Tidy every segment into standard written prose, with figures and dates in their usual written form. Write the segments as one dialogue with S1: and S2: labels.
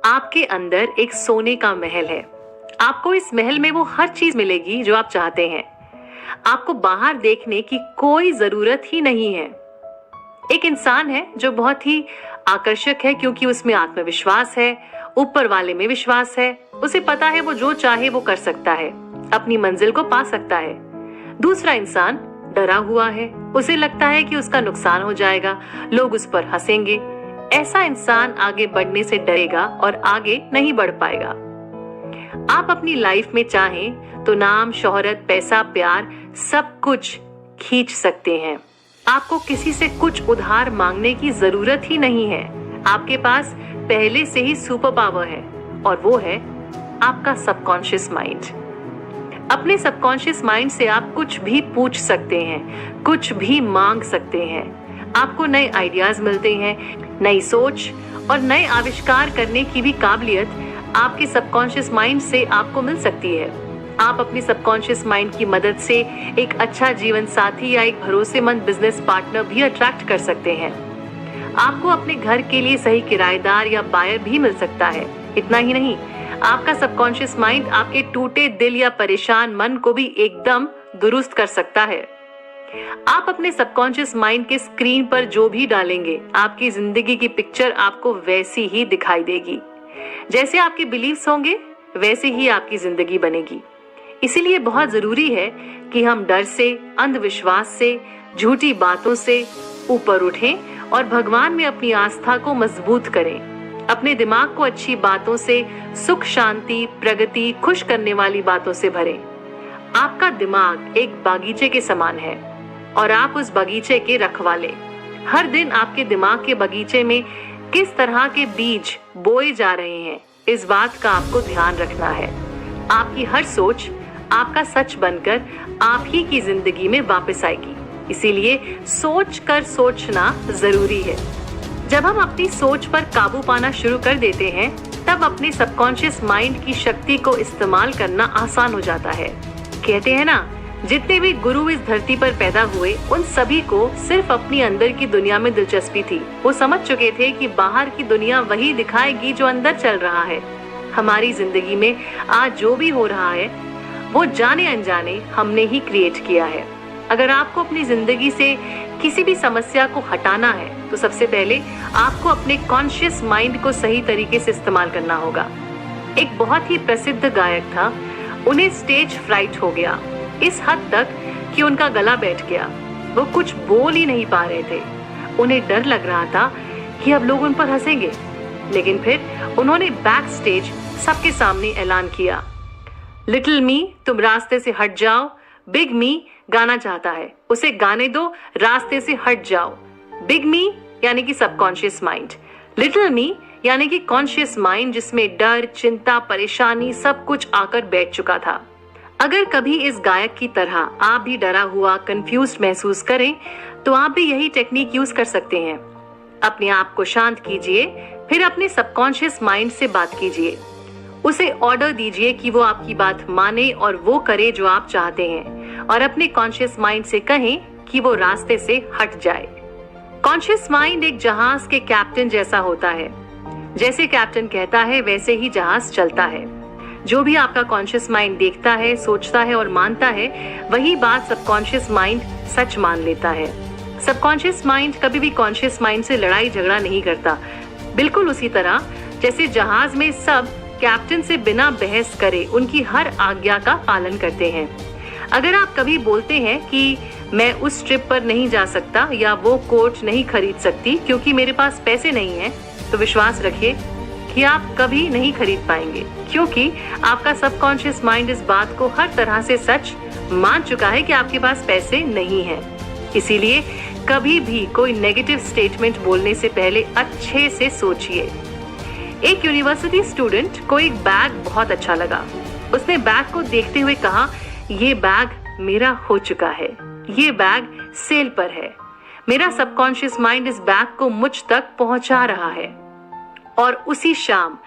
S1: आपके अंदर एक सोने का महल है। आपको इस महल में वो हर चीज मिलेगी जो आप चाहते हैं। आपको बाहर देखने की कोई जरूरत ही नहीं है। एक इंसान है जो बहुत ही आकर्षक है क्योंकि उसमें आत्मविश्वास है, ऊपर वाले में विश्वास है। उसे पता है वो जो चाहे वो कर सकता है, अपनी मंजिल को पा सकता है। दूसरा इंसान डरा हुआ है, उसे लगता है कि उसका नुकसान हो जाएगा, लोग उस पर हंसेंगे। ऐसा इंसान आगे बढ़ने से डरेगा और आगे नहीं बढ़ पाएगा। आप अपनी लाइफ में चाहें तो नाम, शोहरत, पैसा, प्यार सब कुछ खींच सकते हैं। आपको किसी से कुछ उधार मांगने की जरूरत ही नहीं है। आपके पास पहले से ही सुपर पावर है और वो है आपका सबकॉन्शियस माइंड। अपने सबकॉन्शियस माइंड से आप कुछ भी पूछ सकते हैं, कुछ भी मांग सकते हैं। आपको नए आइडियाज मिलते हैं। नई सोच और नए आविष्कार करने की भी काबिलियत आपके सबकॉन्शियस माइंड से आपको मिल सकती है। आप अपने सबकॉन्शियस माइंड की मदद से एक अच्छा जीवन साथी या एक भरोसेमंद बिजनेस पार्टनर भी अट्रैक्ट कर सकते हैं। आपको अपने घर के लिए सही किराएदार या बायर भी मिल सकता है। इतना ही नहीं, आपका सबकॉन्शियस माइंड आपके टूटे दिल या परेशान मन को भी एकदम दुरुस्त कर सकता है। आप अपने सबकॉन्शियस माइंड के स्क्रीन पर जो भी डालेंगे, आपकी जिंदगी की पिक्चर आपको वैसी ही दिखाई देगी। जैसे आपके बिलीव्स होंगे वैसे ही आपकी जिंदगी बनेगी। इसीलिए बहुत जरूरी है कि हम डर से, अंधविश्वास से, झूठी बातों से ऊपर उठें और भगवान में अपनी आस्था को मजबूत करें। अपने दिमाग को अच्छी बातों से, सुख, शांति, प्रगति, खुश करने वाली बातों से भरें। आपका दिमाग एक बागीचे के समान है और आप उस बगीचे के रखवाले। हर दिन आपके दिमाग के बगीचे में किस तरह के बीज बोए जा रहे हैं, इस बात का आपको ध्यान रखना है। आपकी हर सोच आपका सच बनकर आप ही की जिंदगी में वापस आएगी। इसीलिए सोच कर सोचना जरूरी है। जब हम अपनी सोच पर काबू पाना शुरू कर देते हैं, तब अपने सबकॉन्शियस माइंड की शक्ति को इस्तेमाल करना आसान हो जाता है। कहते हैं ना, जितने भी गुरु इस धरती पर पैदा हुए, उन सभी को सिर्फ अपनी अंदर की दुनिया में दिलचस्पी थी। वो समझ चुके थे कि बाहर की दुनिया वही दिखाएगी जो अंदर चल रहा है। हमारी जिंदगी में आज जो भी हो रहा है वो जाने अनजाने हमने ही क्रिएट किया है। अगर आपको अपनी जिंदगी से किसी भी समस्या को हटाना है तो सबसे पहले आपको अपने कॉन्शियस माइंड को सही तरीके से इस्तेमाल करना होगा। एक बहुत ही प्रसिद्ध गायक था, उन्हें स्टेज फ्राइट हो गया, इस हद तक कि उनका गला बैठ गया। वो कुछ बोल ही नहीं पा रहे थे। उन्हें डर लग रहा था कि अब लोग उन पर हंसेंगे। लेकिन फिर उन्होंने बैक स्टेज सबके सामने ऐलान किया, लिटिल मी, तुम रास्ते से हट जाओ। बिग मी गाना चाहता है, उसे गाने दो, रास्ते से हट जाओ। बिग मी यानी कि सबकॉन्शियस माइंड, लिटिल मी यानी कि कॉन्शियस माइंड, जिसमें डर, चिंता, परेशानी सब कुछ आकर बैठ चुका था। अगर कभी इस गायक की तरह आप भी डरा हुआ, कंफ्यूज महसूस करें तो आप भी यही टेक्निक यूज कर सकते हैं। अपने आप को शांत कीजिए, फिर अपने सबकॉन्शियस माइंड से बात कीजिए। उसे ऑर्डर दीजिए कि वो आपकी बात माने और वो करे जो आप चाहते हैं, और अपने कॉन्शियस माइंड से कहें कि वो रास्ते से हट जाए। कॉन्शियस माइंड एक जहाज के कैप्टन जैसा होता है। जैसे कैप्टन कहता है वैसे ही जहाज चलता है। जो भी आपका कॉन्शियस माइंड देखता है, सोचता है और मानता है, वही बात सबकॉन्शियस माइंड सच मान लेता है। सबकॉन्शियस माइंड कभी भी कॉन्शियस माइंड से लड़ाई झगड़ा नहीं करता। बिल्कुल उसी तरह जैसे जहाज में सब कैप्टन से बिना बहस करे उनकी हर आज्ञा का पालन करते हैं। अगर आप कभी बोलते हैं कि मैं उस ट्रिप पर नहीं जा सकता या वो कोट नहीं खरीद सकती क्योंकि मेरे पास पैसे नहीं हैं, तो विश्वास रखिए कि आप कभी नहीं खरीद पाएंगे, क्योंकि आपका सबकॉन्शियस माइंड इस बात को हर तरह से सच मान चुका है कि आपके पास पैसे नहीं हैं। इसीलिए कभी भी कोई नेगेटिव स्टेटमेंट बोलने से पहले अच्छे से सोचिए। एक यूनिवर्सिटी स्टूडेंट को एक बैग बहुत अच्छा लगा। उसने बैग को देखते हुए कहा, ये बैग मेरा हो चुका है, ये बैग सेल पर है। मेरा सबकॉन्शियस माइंड इस बैग को मुझ तक पहुंचा रहा है। और उसी शाम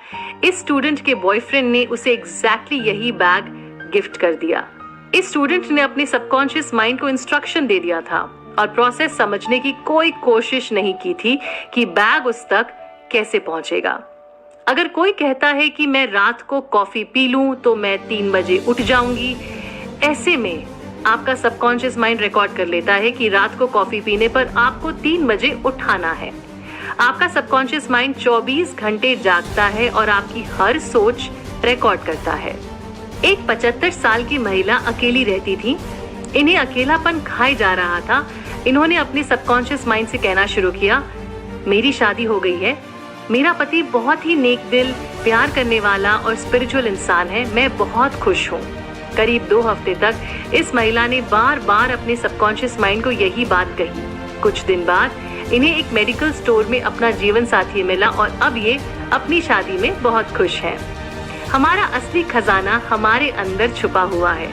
S1: इस स्टूडेंट के बॉयफ्रेंड ने उसे एग्जैक्टली यही बैग गिफ्ट कर दिया। इस स्टूडेंट ने अपने सबकॉन्शियस माइंड को इंस्ट्रक्शन दे दिया था और प्रोसेस समझने की कोई कोशिश नहीं की थी कि बैग उस तक कैसे पहुंचेगा। अगर कोई कहता है कि मैं रात को कॉफी पी लूं तो मैं 3 बजे उठ जाऊंगी, ऐसे में आपका सबकॉन्शियस माइंड रिकॉर्ड कर लेता है कि रात को कॉफी पीने पर आपको 3 बजे उठाना है। आपका सबकॉन्शियस माइंड 24 घंटे जागता है और आपकी हर सोच रिकॉर्ड करता है। एक 75 साल की महिला अकेली रहती थी। इन्हें अकेलापन खाए जा रहा था। इन्होंने अपने सबकॉन्शियस माइंड से कहना शुरू किया, मेरी शादी हो गई है, मेरा पति बहुत ही नेक दिल, प्यार करने वाला और स्पिरिचुअल इंसान है, मैं बहुत खुश हूँ। करीब 2 हफ्ते तक इस महिला ने बार बार अपने सबकॉन्शियस माइंड को यही बात कही। कुछ दिन बाद इन्हें एक मेडिकल स्टोर में अपना जीवन साथी मिला और अब ये अपनी शादी में बहुत खुश हैं। हमारा असली खजाना हमारे अंदर छुपा हुआ है।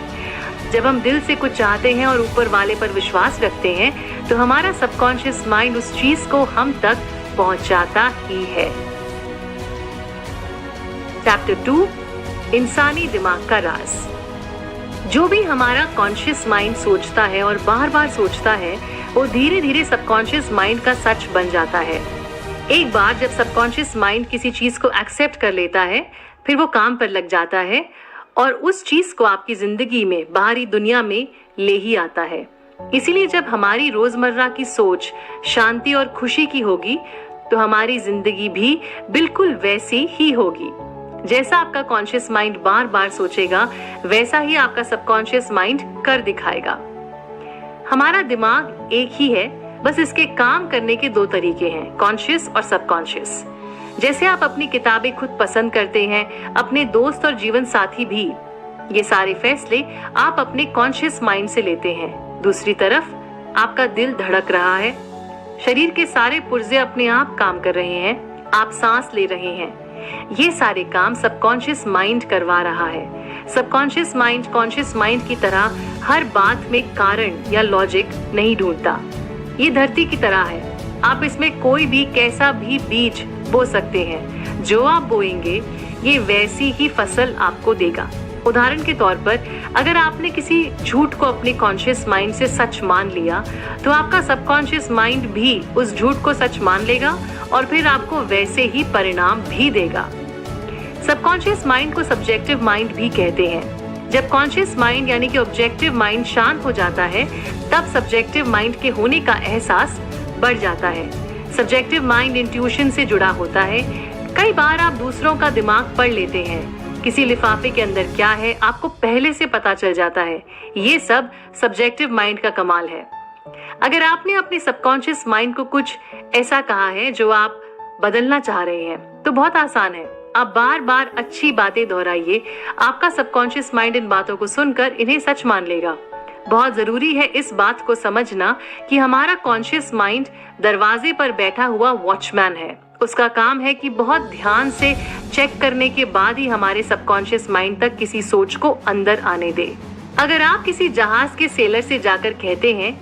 S1: जब हम दिल से कुछ चाहते हैं और ऊपर वाले पर विश्वास रखते हैं तो हमारा सबकॉन्शियस माइंड उस चीज को हम तक पहुंचाता ही है। चैप्टर 2, इंसानी दिमाग का राज। जो भी हमारा कॉन्शियस माइंड सोचता है और बार बार सोचता है, वो धीरे धीरे सबकॉन्शियस माइंड का सच बन जाता है। एक बार जब सबकॉन्शियस माइंड किसी चीज को एक्सेप्ट कर लेता है, फिर वो काम पर लग जाता है और उस चीज को आपकी जिंदगी में, बाहरी दुनिया में ले ही आता है। इसीलिए जब हमारी रोजमर्रा की सोच शांति और खुशी की होगी तो हमारी जिंदगी भी बिल्कुल वैसी ही होगी। जैसा आपका कॉन्शियस माइंड बार बार सोचेगा, वैसा ही आपका सबकॉन्शियस माइंड कर दिखाएगा। हमारा दिमाग एक ही है, बस इसके काम करने के 2 तरीके हैं, कॉन्शियस और सबकॉन्शियस। जैसे आप अपनी किताबें खुद पसंद करते हैं, अपने दोस्त और जीवन साथी भी, ये सारे फैसले आप अपने कॉन्शियस माइंड से लेते हैं। दूसरी तरफ आपका दिल धड़क रहा है, शरीर के सारे पुर्जे अपने आप काम कर रहे हैं, आप सांस ले रहे हैं, ये सारे काम सबकॉन्शियस माइंड करवा रहा है। सबकॉन्शियस माइंड कॉन्शियस माइंड की तरह हर बात में कारण या लॉजिक नहीं ढूंढता। ये धरती की तरह है, आप इसमें कोई भी कैसा भी बीज बो सकते हैं। जो आप बोएंगे ये वैसी ही फसल आपको देगा। उदाहरण के तौर पर अगर आपने किसी झूठ को अपने कॉन्शियस माइंड से सच मान लिया तो आपका सबकॉन्शियस माइंड भी उस झूठ को सच मान लेगा और फिर आपको वैसे ही परिणाम भी देगा। सबकॉन्शियस माइंड को सब्जेक्टिव माइंड भी कहते हैं। जब कॉन्शियस माइंड यानी कि ऑब्जेक्टिव माइंड शांत हो जाता है तब सब्जेक्टिव माइंड के होने का एहसास बढ़ जाता है। सब्जेक्टिव माइंड इंट्यूशन से जुड़ा होता है। कई बार आप दूसरों का दिमाग पढ़ लेते हैं, किसी लिफाफे के अंदर क्या है आपको पहले से पता चल जाता है। ये सब सब्जेक्टिव माइंड का कमाल है। अगर आपने अपने सबकॉन्शियस माइंड को कुछ ऐसा कहा है जो आप बदलना चाह रहे हैं तो बहुत आसान है, आप बार बार अच्छी बातें दोहराइए, आपका सबकॉन्शियस माइंड इन बातों को सुनकर इन्हें सच मान लेगा। बहुत जरूरी है इस बात को समझना कि हमारा कॉन्शियस माइंड दरवाजे पर बैठा हुआ वॉचमैन है। उसका काम है कि बहुत ध्यान से चेक करने के बाद ही हमारे सबकॉन्शियस माइंड तक किसी सोच को अंदर आने दे। अगर आप किसी जहाज के सेलर से जाकर कहते हैं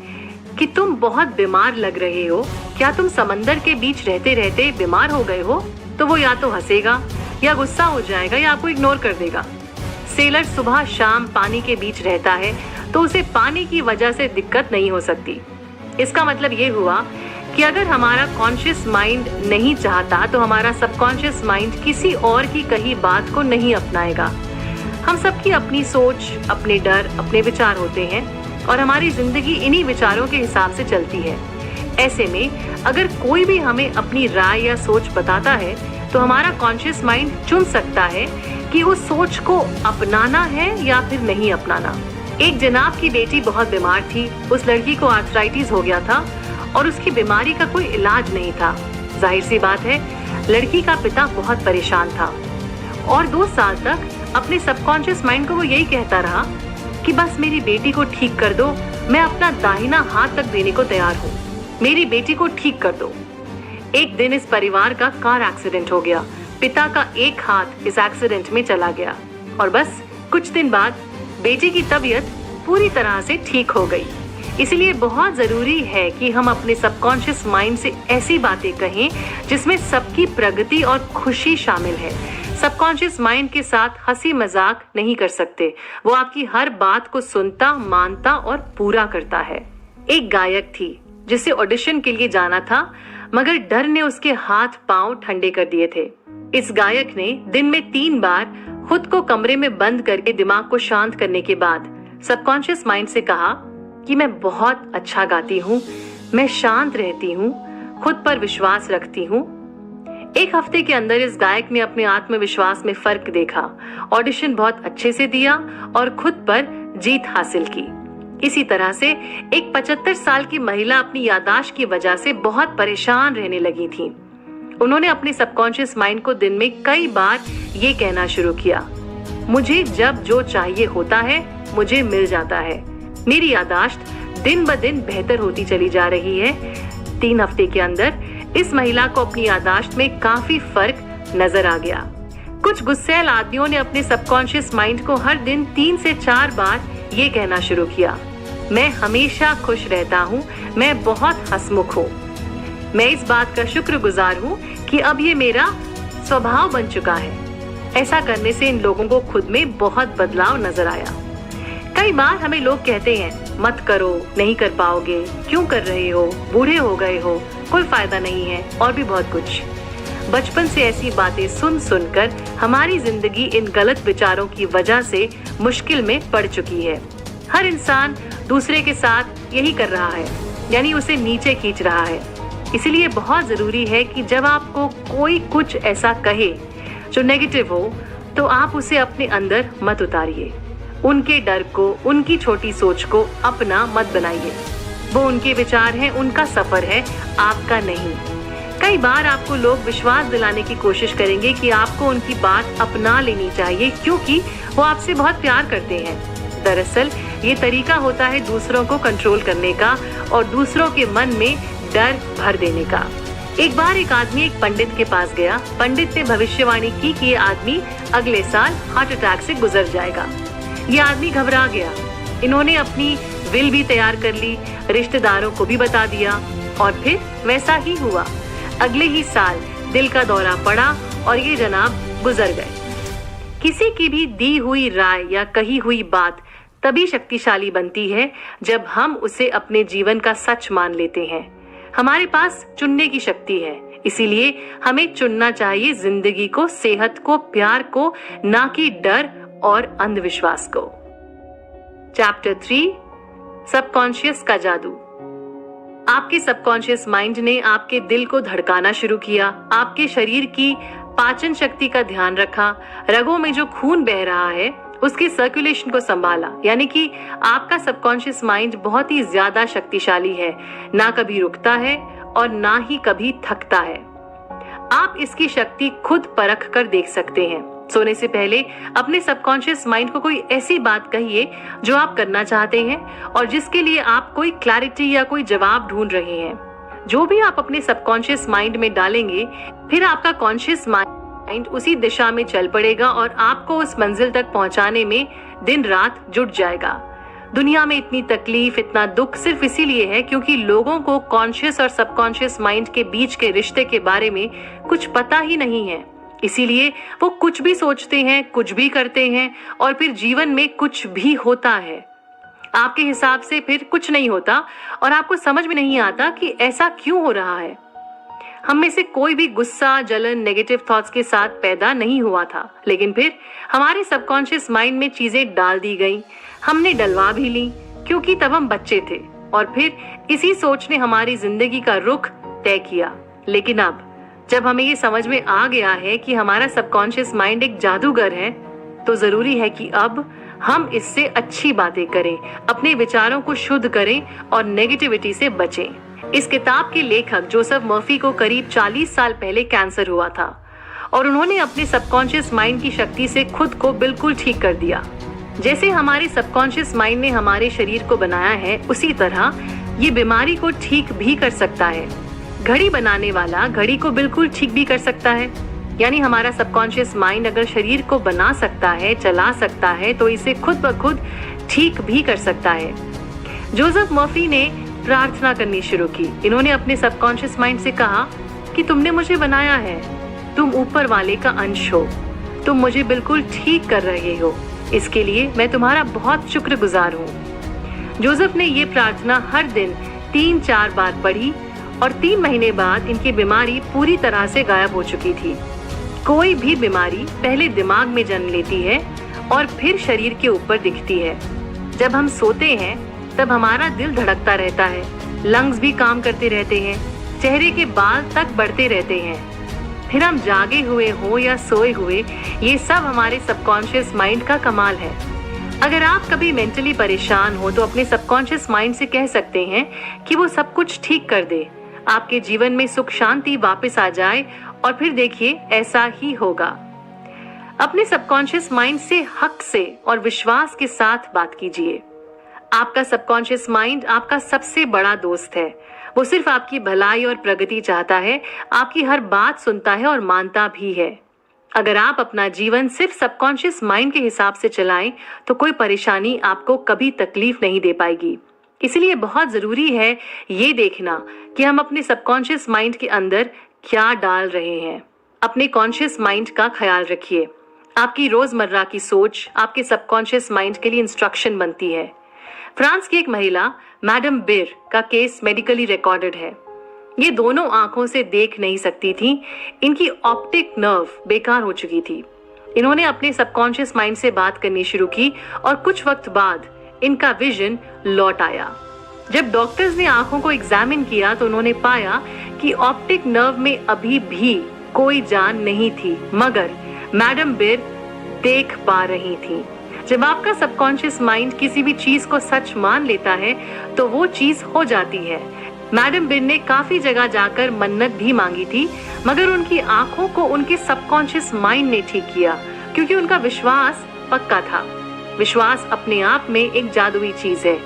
S1: कि तुम बहुत बीमार लग रहे हो, क्या तुम समंदर के बीच रहते रहते बीमार हो गए हो, तो वो या तो हंसेगा या गुस्सा हो जाएगा या आपको इग्नोर कर देगा। सेलर सुबह शाम पानी के बीच रहता है तो उसे पानी की वजह से दिक्कत नहीं हो सकती। इसका मतलब ये हुआ कि अगर हमारा कॉन्शियस माइंड नहीं चाहता तो हमारा सबकॉन्शियस माइंड किसी और की कही बात को नहीं अपनाएगा। हम सबकी अपनी सोच, अपने डर, अपने विचार होते हैं और हमारी जिंदगी इन्हीं विचारों के हिसाब से चलती है। ऐसे में अगर कोई भी हमें अपनी राय या सोच बताता है तो हमारा कॉन्शियस माइंड चुन सकता है कि उस सोच को अपनाना है या फिर नहीं अपनाना। एक जनाब की बेटी बहुत बीमार थी। उस लड़की को आर्थराइटिस हो गया था और उसकी बीमारी का कोई इलाज नहीं था। जाहिर सी बात है, लड़की का पिता बहुत परेशान था और 2 साल तक अपने सबकॉन्शियस माइंड को वो यही कहता रहा कि बस मेरी बेटी को ठीक कर दो, मैं अपना दाहिना हाथ तक देने को तैयार हूँ, मेरी बेटी को ठीक कर दो। एक दिन इस परिवार का कार एक्सीडेंट हो गया। पिता का एक हाथ इस एक्सीडेंट में चला गया और बस कुछ दिन बाद बेटी की तबीयत पूरी तरह से ठीक हो गई। इसलिए बहुत जरूरी है कि हम अपने सबकॉन्शियस माइंड से ऐसी बातें कहें जिसमें सबकी प्रगति और खुशी शामिल है। सबकॉन्शियस माइंड के साथ हंसी मजाक नहीं कर सकते। वो आपकी हर बात को सुनता, मानता और पूरा करता है। एक गायक थी जिसे ऑडिशन के लिए जाना था, मगर डर ने उसके हाथ पांव ठंडे कर दिए थे। इस गायक ने दिन में 3 बार खुद को कमरे में बंद करके दिमाग को शांत करने के बाद सबकॉन्शियस माइंड से कहा कि मैं बहुत अच्छा गाती हूँ, मैं शांत रहती हूँ, खुद पर विश्वास रखती हूँ। 1 हफ्ते के अंदर इस गायक ने अपने आत्मविश्वास में फर्क देखा, ऑडिशन बहुत अच्छे से दिया और खुद पर जीत हासिल की। इसी तरह से एक 75 साल की महिला अपनी याददाश्त की वजह से बहुत परेशान रहने लगी थी। उन्होंने अपने सबकॉन्शियस माइंड को दिन में कई बार ये कहना शुरू किया, मुझे जब जो चाहिए होता है मुझे मिल जाता है। मेरी याददाश्त दिन ब दिन बेहतर होती चली जा रही है। 3 हफ्ते के अंदर इस महिला को अपनी याददाश्त में काफी फर्क नजर आ गया। कुछ गुस्सैल आदमियों ने अपने सबकॉन्शियस माइंड को हर दिन 3 से 4 बार ये कहना शुरू किया, मैं हमेशा खुश रहता हूँ, मैं बहुत हंसमुख हूँ। मैं इस बात का शुक्रगुजार हूँ कि अब ये मेरा स्वभाव बन चुका है। ऐसा करने से इन लोगों को खुद में बहुत बदलाव नजर आया। कई बार हमें लोग कहते हैं, मत करो, नहीं कर पाओगे, क्यों कर रहे हो, बूढ़े हो गए हो, कोई फायदा नहीं है, और भी बहुत कुछ। बचपन से ऐसी बातें सुन सुनकर हमारी जिंदगी इन गलत विचारों की वजह से मुश्किल में पड़ चुकी है। हर इंसान दूसरे के साथ यही कर रहा है, यानी उसे नीचे खींच रहा है। इसलिए बहुत जरूरी है कि जब आपको कोई कुछ ऐसा कहे जो नेगेटिव हो, तो आप उसे अपने अंदर मत उतारिए। उनके डर को, उनकी छोटी सोच को अपना मत बनाइए। वो उनके विचार हैं, उनका सफर है, आपका नहीं। कई बार आपको लोग विश्वास दिलाने की कोशिश करेंगे कि आपको उनकी बात अपना लेनी चाहिए क्योंकि वो आपसे बहुत प्यार करते हैं। दरअसल ये तरीका होता है दूसरों को कंट्रोल करने का और दूसरों के मन में डर भर देने का। एक बार एक आदमी एक पंडित के पास गया। पंडित ने भविष्यवाणी की कि ये आदमी अगले साल हार्ट अटैक से गुजर जाएगा। ये आदमी घबरा गया। इन्होंने अपनी विल भी तैयार कर ली, रिश्तेदारों को भी बता दिया और फिर वैसा ही हुआ। अगले ही साल दिल का दौरा पड़ा और ये जनाब गुजर गए। किसी की भी दी हुई राय या कही हुई बात तभी शक्तिशाली बनती है जब हम उसे अपने जीवन का सच मान लेते हैं। हमारे पास चुनने की शक्ति है, इसीलिए हमें चुनना चाहिए जिंदगी को, सेहत को, प्यार को, ना कि डर और अंधविश्वास को। चैप्टर 3, सबकॉन्शियस का जादू। आपके सबकॉन्शियस माइंड ने आपके दिल को धड़काना शुरू किया, आपके शरीर की पाचन शक्ति का ध्यान रखा, रगों में जो खून बह रहा है उसके सर्कुलेशन को संभाला। यानी कि आपका सबकॉन्शियस माइंड बहुत ही ज्यादा शक्तिशाली है, ना कभी रुकता है और ना ही कभी थकता है। आप इसकी शक्ति खुद परख कर देख सकते हैं। सोने से पहले अपने सबकॉन्शियस माइंड को कोई ऐसी बात कहिए जो आप करना चाहते हैं और जिसके लिए आप कोई क्लैरिटी या कोई जवाब ढूंढ रहे हैं। जो भी आप अपने सबकॉन्शियस माइंड में डालेंगे, फिर आपका कॉन्शियस माइंड उसी दिशा में चल पड़ेगा और आपको उस मंजिल तक पहुंचाने में दिन रात जुट जाएगा। दुनिया में इतनी तकलीफ, इतना दुख सिर्फ इसीलिए है क्योंकि लोगों को कॉन्शियस और सबकॉन्शियस माइंड के बीच के रिश्ते के बारे में कुछ पता ही नहीं है। इसीलिए वो कुछ भी सोचते हैं, कुछ भी करते हैं और फिर जीवन में कुछ भी होता है आपके हिसाब से फिर कुछ नहीं होता और आपको समझ में नहीं आता कि ऐसा क्यों हो रहा है। हम में से कोई भी गुस्सा, जलन, नेगेटिव थॉट्स के साथ पैदा नहीं हुआ था, लेकिन फिर हमारे सबकॉन्शियस माइंड में चीजें डाल दी गई, हमने डलवा भी ली क्योंकि तब हम बच्चे थे और फिर इसी सोच ने हमारी जिंदगी का रुख तय किया। लेकिन अब जब हमें ये समझ में आ गया है कि हमारा सबकॉन्शियस माइंड एक जादूगर है, तो जरूरी है कि अब हम इससे अच्छी बातें करें, अपने विचारों को शुद्ध करें और नेगेटिविटी से बचें। इस किताब के लेखक जोसेफ मर्फी को करीब 40 साल पहले कैंसर हुआ था और उन्होंने अपने सबकॉन्शियस माइंड की शक्ति से खुद को बिल्कुल ठीक कर दिया। जैसे हमारे सबकॉन्शियस माइंड ने हमारे शरीर को बनाया है, उसी तरह ये बीमारी को ठीक भी कर सकता है। घड़ी बनाने वाला घड़ी को बिल्कुल ठीक भी कर सकता है। यानी हमारा सबकॉन्शियस माइंड अगर शरीर को बना सकता है, चला सकता है, तो इसे खुद ब खुद ठीक भी कर सकता है। जोसेफ मर्फी ने प्रार्थना करनी शुरू की। इन्होंने अपने सबकॉन्शियस माइंड से कहा कि तुमने मुझे बनाया है, तुम ऊपर वाले का अंश हो, तुम मुझे बिल्कुल ठीक कर रहे हो, इसके लिए मैं तुम्हारा बहुत शुक्रगुजार हूँ। जोसेफ ने ये प्रार्थना हर दिन 3-4 बार पढ़ी और 3 महीने बाद इनकी बीमारी पूरी तरह से गायब हो चुकी थी। कोई भी बीमारी पहले दिमाग में जन्म लेती है और फिर शरीर के ऊपर दिखती है। जब हम सोते हैं तब हमारा दिल धड़कता रहता है, लंग्स भी काम करते रहते हैं, चेहरे के बाल तक बढ़ते रहते हैं। फिर हम जागे हुए हो या सोए हुए, ये सब हमारे सबकॉन्शियस माइंड का कमाल है। अगर आप कभी मेंटली परेशान हो तो अपने सबकॉन्शियस माइंड से कह सकते हैं कि वो सब कुछ ठीक कर दे, आपके जीवन में सुख शांति वापस आ जाए, और फिर देखिए ऐसा ही होगा। अपने सबकॉन्शियस माइंड से हक से और विश्वास के साथ बात कीजिए। आपका सबकॉन्शियस माइंड आपका सबसे बड़ा दोस्त है। वो सिर्फ आपकी भलाई और प्रगति चाहता है, आपकी हर बात सुनता है और मानता भी है। अगर आप अपना जीवन सिर्फ सबकॉन्शियस माइंड के हिसाब से चलाएं तो कोई परेशानी आपको कभी तकलीफ नहीं दे पाएगी। इसलिए बहुत जरूरी है ये देखना कि हम अपने सबकॉन्शियस माइंड के अंदर क्या डाल रहे हैं। अपने कॉन्शियस माइंड का ख्याल रखिए। आपकी रोजमर्रा की सोच आपके सबकॉन्शियस माइंड के लिए इंस्ट्रक्शन बनती है। फ्रांस की एक महिला मैडम बिर का केस मेडिकली रिकॉर्डेड है। ये दोनों आंखों से देख नहीं सकती थी। इनकी ऑप्टिक नर्व बेकार हो चुकी थी। इन्होंने अपने सबकॉन्शियस माइंड से बात करनी शुरू की और कुछ वक्त बाद इनका विजन लौट आया। जब डॉक्टर्स ने आंखों को एग्जामिन किया तो उन्होंने पाया कि ऑप्टिक नर्व में अभी भी कोई जान नहीं थी, मगर मैडम बिर देख पा रही थी। जब आपका सबकॉन्शियस माइंड किसी भी चीज को सच मान लेता है तो वो चीज हो जाती है। मैडम बिर ने काफी जगह जाकर मन्नत भी मांगी थी, मगर उनकी आंखों को उनके सबकॉन्शियस माइंड ने ठीक किया, क्योंकि उनका विश्वास पक्का था। विश्वास अपने आप में एक जादुई चीज है।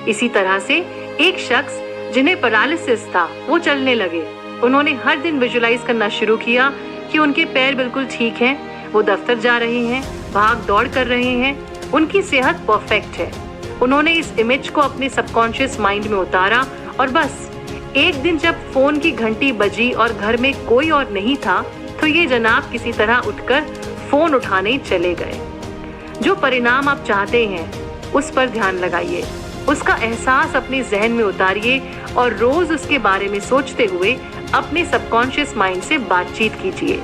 S1: इसी तरह से एक शख्स जिन्हें पैरालिसिस था वो चलने लगे। उन्होंने हर दिन विजुलाइज करना शुरू किया कि उनके पैर बिल्कुल ठीक हैं, वो दफ्तर जा रहे हैं, भाग दौड़ कर रहे हैं, उनकी सेहत परफेक्ट है। उन्होंने इस इमेज को अपने सबकॉन्शियस माइंड में उतारा और बस एक दिन जब फोन की घंटी बजी और घर में कोई और नहीं था तो ये जनाब किसी तरह उठकर फोन उठाने चले गए। जो परिणाम आप चाहते हैं उस पर ध्यान लगाइए, उसका एहसास अपने जहन में उतारिए और रोज उसके बारे में सोचते हुए अपने सबकॉन्शियस माइंड से बातचीत कीजिए।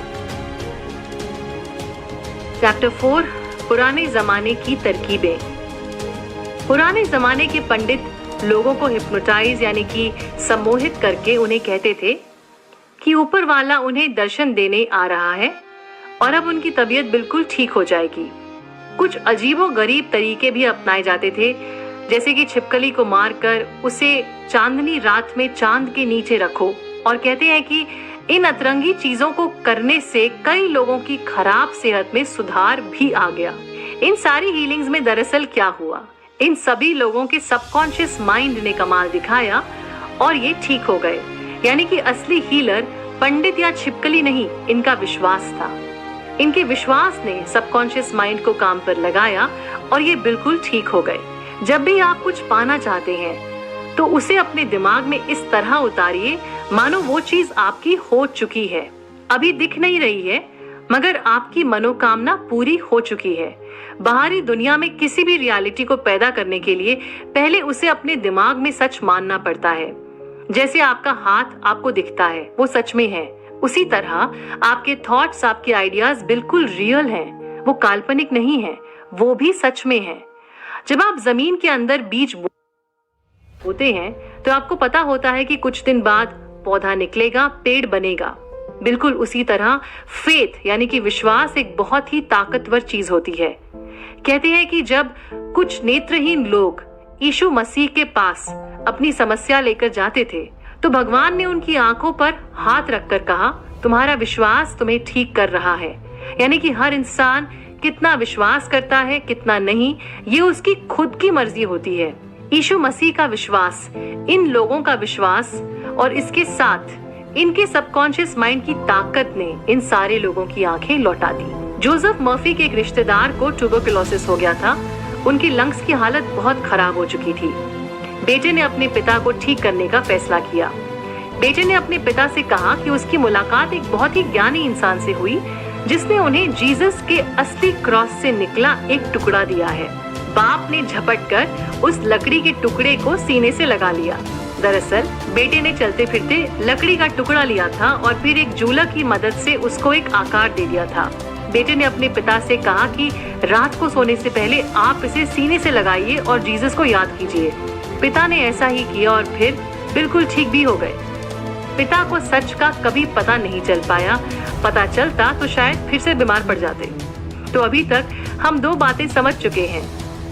S1: चैप्टर 4, पुराने जमाने की तरकीबें। पुराने जमाने के पंडित लोगों को हिप्नोटाइज यानी कि सम्मोहित करके उन्हें कहते थे कि ऊपर वाला उन्हें दर्शन देने आ रहा है और अब उनकी तबीयत बिल्कुल ठीक हो जाएगी। कुछ अजीबोगरीब तरीके भी अपनाए जाते थे, जैसे कि छिपकली को मारकर उसे चांदनी रात में चांद के नीचे रखो, और कहते हैं कि इन अतरंगी चीजों को करने से कई लोगों की खराब सेहत में सुधार भी आ गया। इन सारी हीलिंग्स में दरअसल क्या हुआ, इन सभी लोगों के सबकॉन्शियस माइंड ने कमाल दिखाया और ये ठीक हो गए। यानी कि असली हीलर पंडित या छिपकली नहीं, इनका विश्वास था। इनके विश्वास ने सबकॉन्शियस माइंड को काम पर लगाया और ये बिल्कुल ठीक हो गए। जब भी आप कुछ पाना चाहते हैं तो उसे अपने दिमाग में इस तरह उतारिए मानो वो चीज आपकी हो चुकी है। अभी दिख नहीं रही है, मगर आपकी मनोकामना पूरी हो चुकी है। बाहरी दुनिया में किसी भी रियलिटी को पैदा करने के लिए पहले उसे अपने दिमाग में सच मानना पड़ता है। जैसे आपका हाथ आपको दिखता है वो सच में है, उसी तरह आपके थॉट्स, आपके आइडियाज बिल्कुल रियल हैं, वो काल्पनिक नहीं है, वो भी सच में है। जब आप जमीन के अंदर बीज बोते हैं तो आपको पता होता है कि कुछ दिन बाद पौधा निकलेगा, पेड़ बनेगा। बिल्कुल उसी तरह फेथ यानी कि विश्वास एक बहुत ही ताकतवर चीज होती है। कहते हैं कि जब कुछ नेत्रहीन लोग यीशु मसीह के पास अपनी समस्या लेकर जाते थे तो भगवान ने उनकी आंखों पर हाथ रखकर कहा, तुम्हारा विश्वास तुम्हें ठीक कर रहा है। यानी कि हर इंसान कितना विश्वास करता है कितना नहीं, ये उसकी खुद की मर्जी होती है। यीशु मसीह का विश्वास, इन लोगों का विश्वास और इसके साथ इनके सबकॉन्शियस माइंड की ताकत ने इन सारे लोगों की आंखें लौटा दी। जोसेफ मर्फी के एक रिश्तेदार को ट्यूबरकुलोसिस हो गया था। उनकी लंग्स की हालत बहुत खराब हो चुकी थी। बेटे ने अपने पिता को ठीक करने का फैसला किया। बेटे ने अपने पिता से कहा कि उसकी मुलाकात एक बहुत ही ज्ञानी इंसान से हुई जिसने उन्हें जीसस के असली क्रॉस से निकला एक टुकड़ा दिया है। बाप ने झपट कर उस लकड़ी के टुकड़े को सीने से लगा लिया। दरअसल बेटे ने चलते फिरते लकड़ी का टुकड़ा लिया था और फिर एक जूला की मदद से उसको एक आकार दे दिया था। बेटे ने अपने पिता से कहा कि रात को सोने से पहले आप इसे सीने से लगाइए और जीसस को याद कीजिए। पिता ने ऐसा ही किया और फिर बिल्कुल ठीक भी हो गए। पिता को सच का कभी पता नहीं चल पाया, पता चलता तो शायद फिर से बीमार पड़ जाते। तो अभी तक हम दो बातें समझ चुके हैं।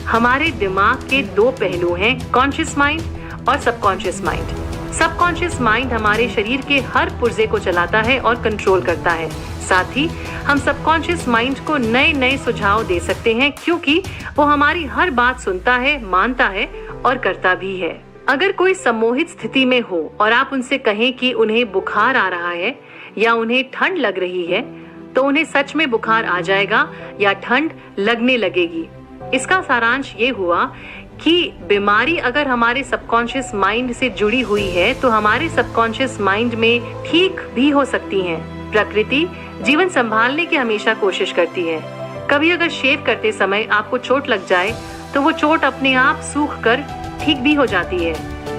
S1: हमारे दिमाग के दो पहलू हैं, कॉन्शियस माइंड और सबकॉन्शियस माइंड। सबकॉन्शियस माइंड हमारे शरीर के हर पुर्जे को चलाता है और कंट्रोल करता है। साथ ही हम सबकॉन्शियस माइंड को नए नए सुझाव दे सकते हैं, क्योंकि वो हमारी हर बात सुनता है, मानता है और करता भी है। अगर कोई सम्मोहित स्थिति में हो और आप उनसे कहें कि उन्हें बुखार आ रहा है या उन्हें ठंड लग रही है, तो उन्हें सच में बुखार आ जाएगा या ठंड लगने लगेगी। इसका सारांश ये हुआ कि बीमारी अगर हमारे सबकॉन्शियस माइंड से जुड़ी हुई है तो हमारे सबकॉन्शियस माइंड में ठीक भी हो सकती हैं। प्रकृति जीवन संभालने की हमेशा कोशिश करती है। कभी अगर शेव करते समय आपको चोट लग जाए तो वो चोट अपने आप सूख कर ठीक भी हो जाती है।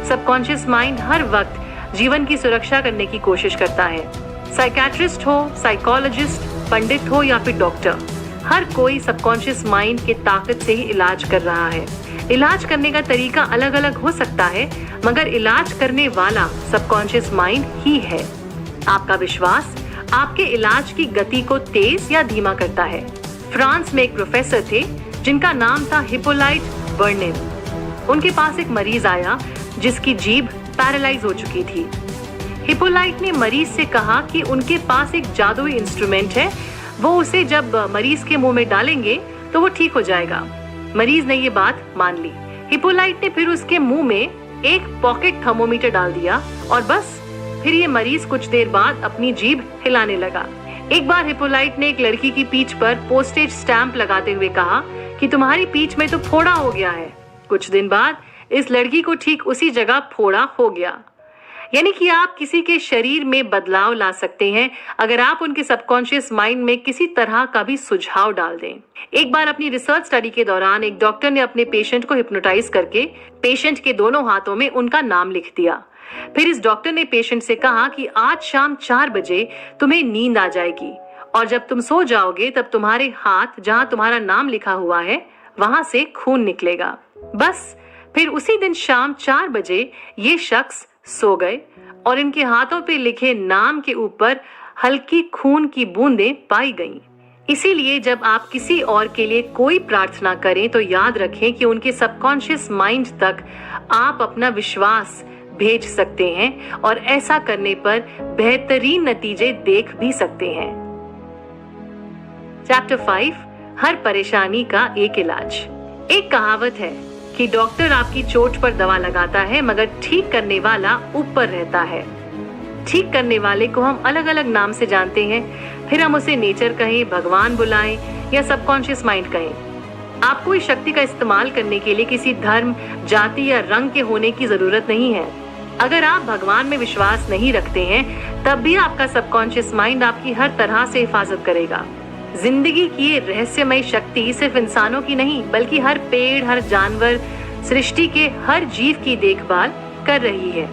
S1: सबकॉन्शियस माइंड हर वक्त जीवन की सुरक्षा करने की कोशिश करता है। साइकियाट्रिस्ट हो, साइकोलॉजिस्ट, पंडित हो या फिर डॉक्टर, हर कोई सबकॉन्शियस माइंड के ताकत से ही इलाज कर रहा है। इलाज करने का तरीका अलग अलग हो सकता है, मगर इलाज करने वाला सबकॉन्शियस माइंड ही है। आपका विश्वास आपके इलाज की गति को तेज या धीमा करता है। फ्रांस में एक प्रोफेसर थे जिनका नाम था हिप्पोलाइट बर्निन। उनके पास एक मरीज आया जिसकी जीभ पैरालाइज हो चुकी थी। हिप्पोलाइट ने मरीज से कहा कि उनके पास एक जादुई इंस्ट्रूमेंट है, वो उसे जब मरीज के मुंह में डालेंगे तो वो ठीक हो जाएगा। मरीज ने ये बात मान ली। हिप्पोलाइट ने फिर उसके मुंह में एक पॉकेट थर्मोमीटर डाल दिया और बस फिर ये मरीज कुछ देर बाद अपनी जीभ हिलाने लगा। एक बार हिप्पोलाइट ने एक लड़की की पीठ पर पोस्टेज स्टैंप लगाते हुए कहा कि तुम्हारी पीठ में तो फोड़ा हो गया है। कुछ दिन बाद इस लड़की को ठीक उसी जगह फोड़ा हो गया। यानी कि आप किसी के शरीर में बदलाव ला सकते हैं अगर आप उनके सबकॉन्शियस माइंड में किसी तरह का भी सुझाव डाल दें। एक बार अपनी रिसर्च स्टडी के दौरान एक डॉक्टर ने अपने पेशेंट को हिप्नोटाइज करके पेशेंट के दोनों हाथों में उनका नाम लिख दिया। फिर इस डॉक्टर ने पेशेंट से कहा कि आज शाम 4 बजे तुम्हें नींद आ जाएगी और जब तुम सो जाओगे तब तुम्हारे हाथ जहां तुम्हारा नाम लिखा हुआ है वहां से खून निकलेगा। बस फिर उसी दिन शाम 4 बजे ये शख्स सो गए और इनके हाथों पे लिखे नाम के ऊपर हल्की खून की बूंदें पाई गईं। इसीलिए जब आप किसी और के लिए कोई प्रार्थना करें तो याद रखें कि उनके सबकॉन्शियस माइंड तक आप अपना विश्वास भेज सकते हैं और ऐसा करने पर बेहतरीन नतीजे देख भी सकते हैं। चैप्टर 5, हर परेशानी का एक इलाज। एक कहावत है कि डॉक्टर आपकी चोट पर दवा लगाता है मगर ठीक करने वाला ऊपर रहता है। ठीक करने वाले को हम अलग अलग नाम से जानते हैं, फिर हम उसे नेचर कहें, भगवान बुलाएं या सबकॉन्शियस माइंड कहें। आपको इस शक्ति का इस्तेमाल करने के लिए किसी धर्म, जाति या रंग के होने की जरूरत नहीं है। अगर आप भगवान में विश्वास नहीं रखते हैं तब भी आपका सबकॉन्शियस माइंड आपकी हर तरह से हिफाजत करेगा। जिंदगी की ये रहस्यमय शक्ति सिर्फ इंसानों की नहीं बल्कि हर पेड़, हर जानवर, सृष्टि के हर जीव की देखभाल कर रही है।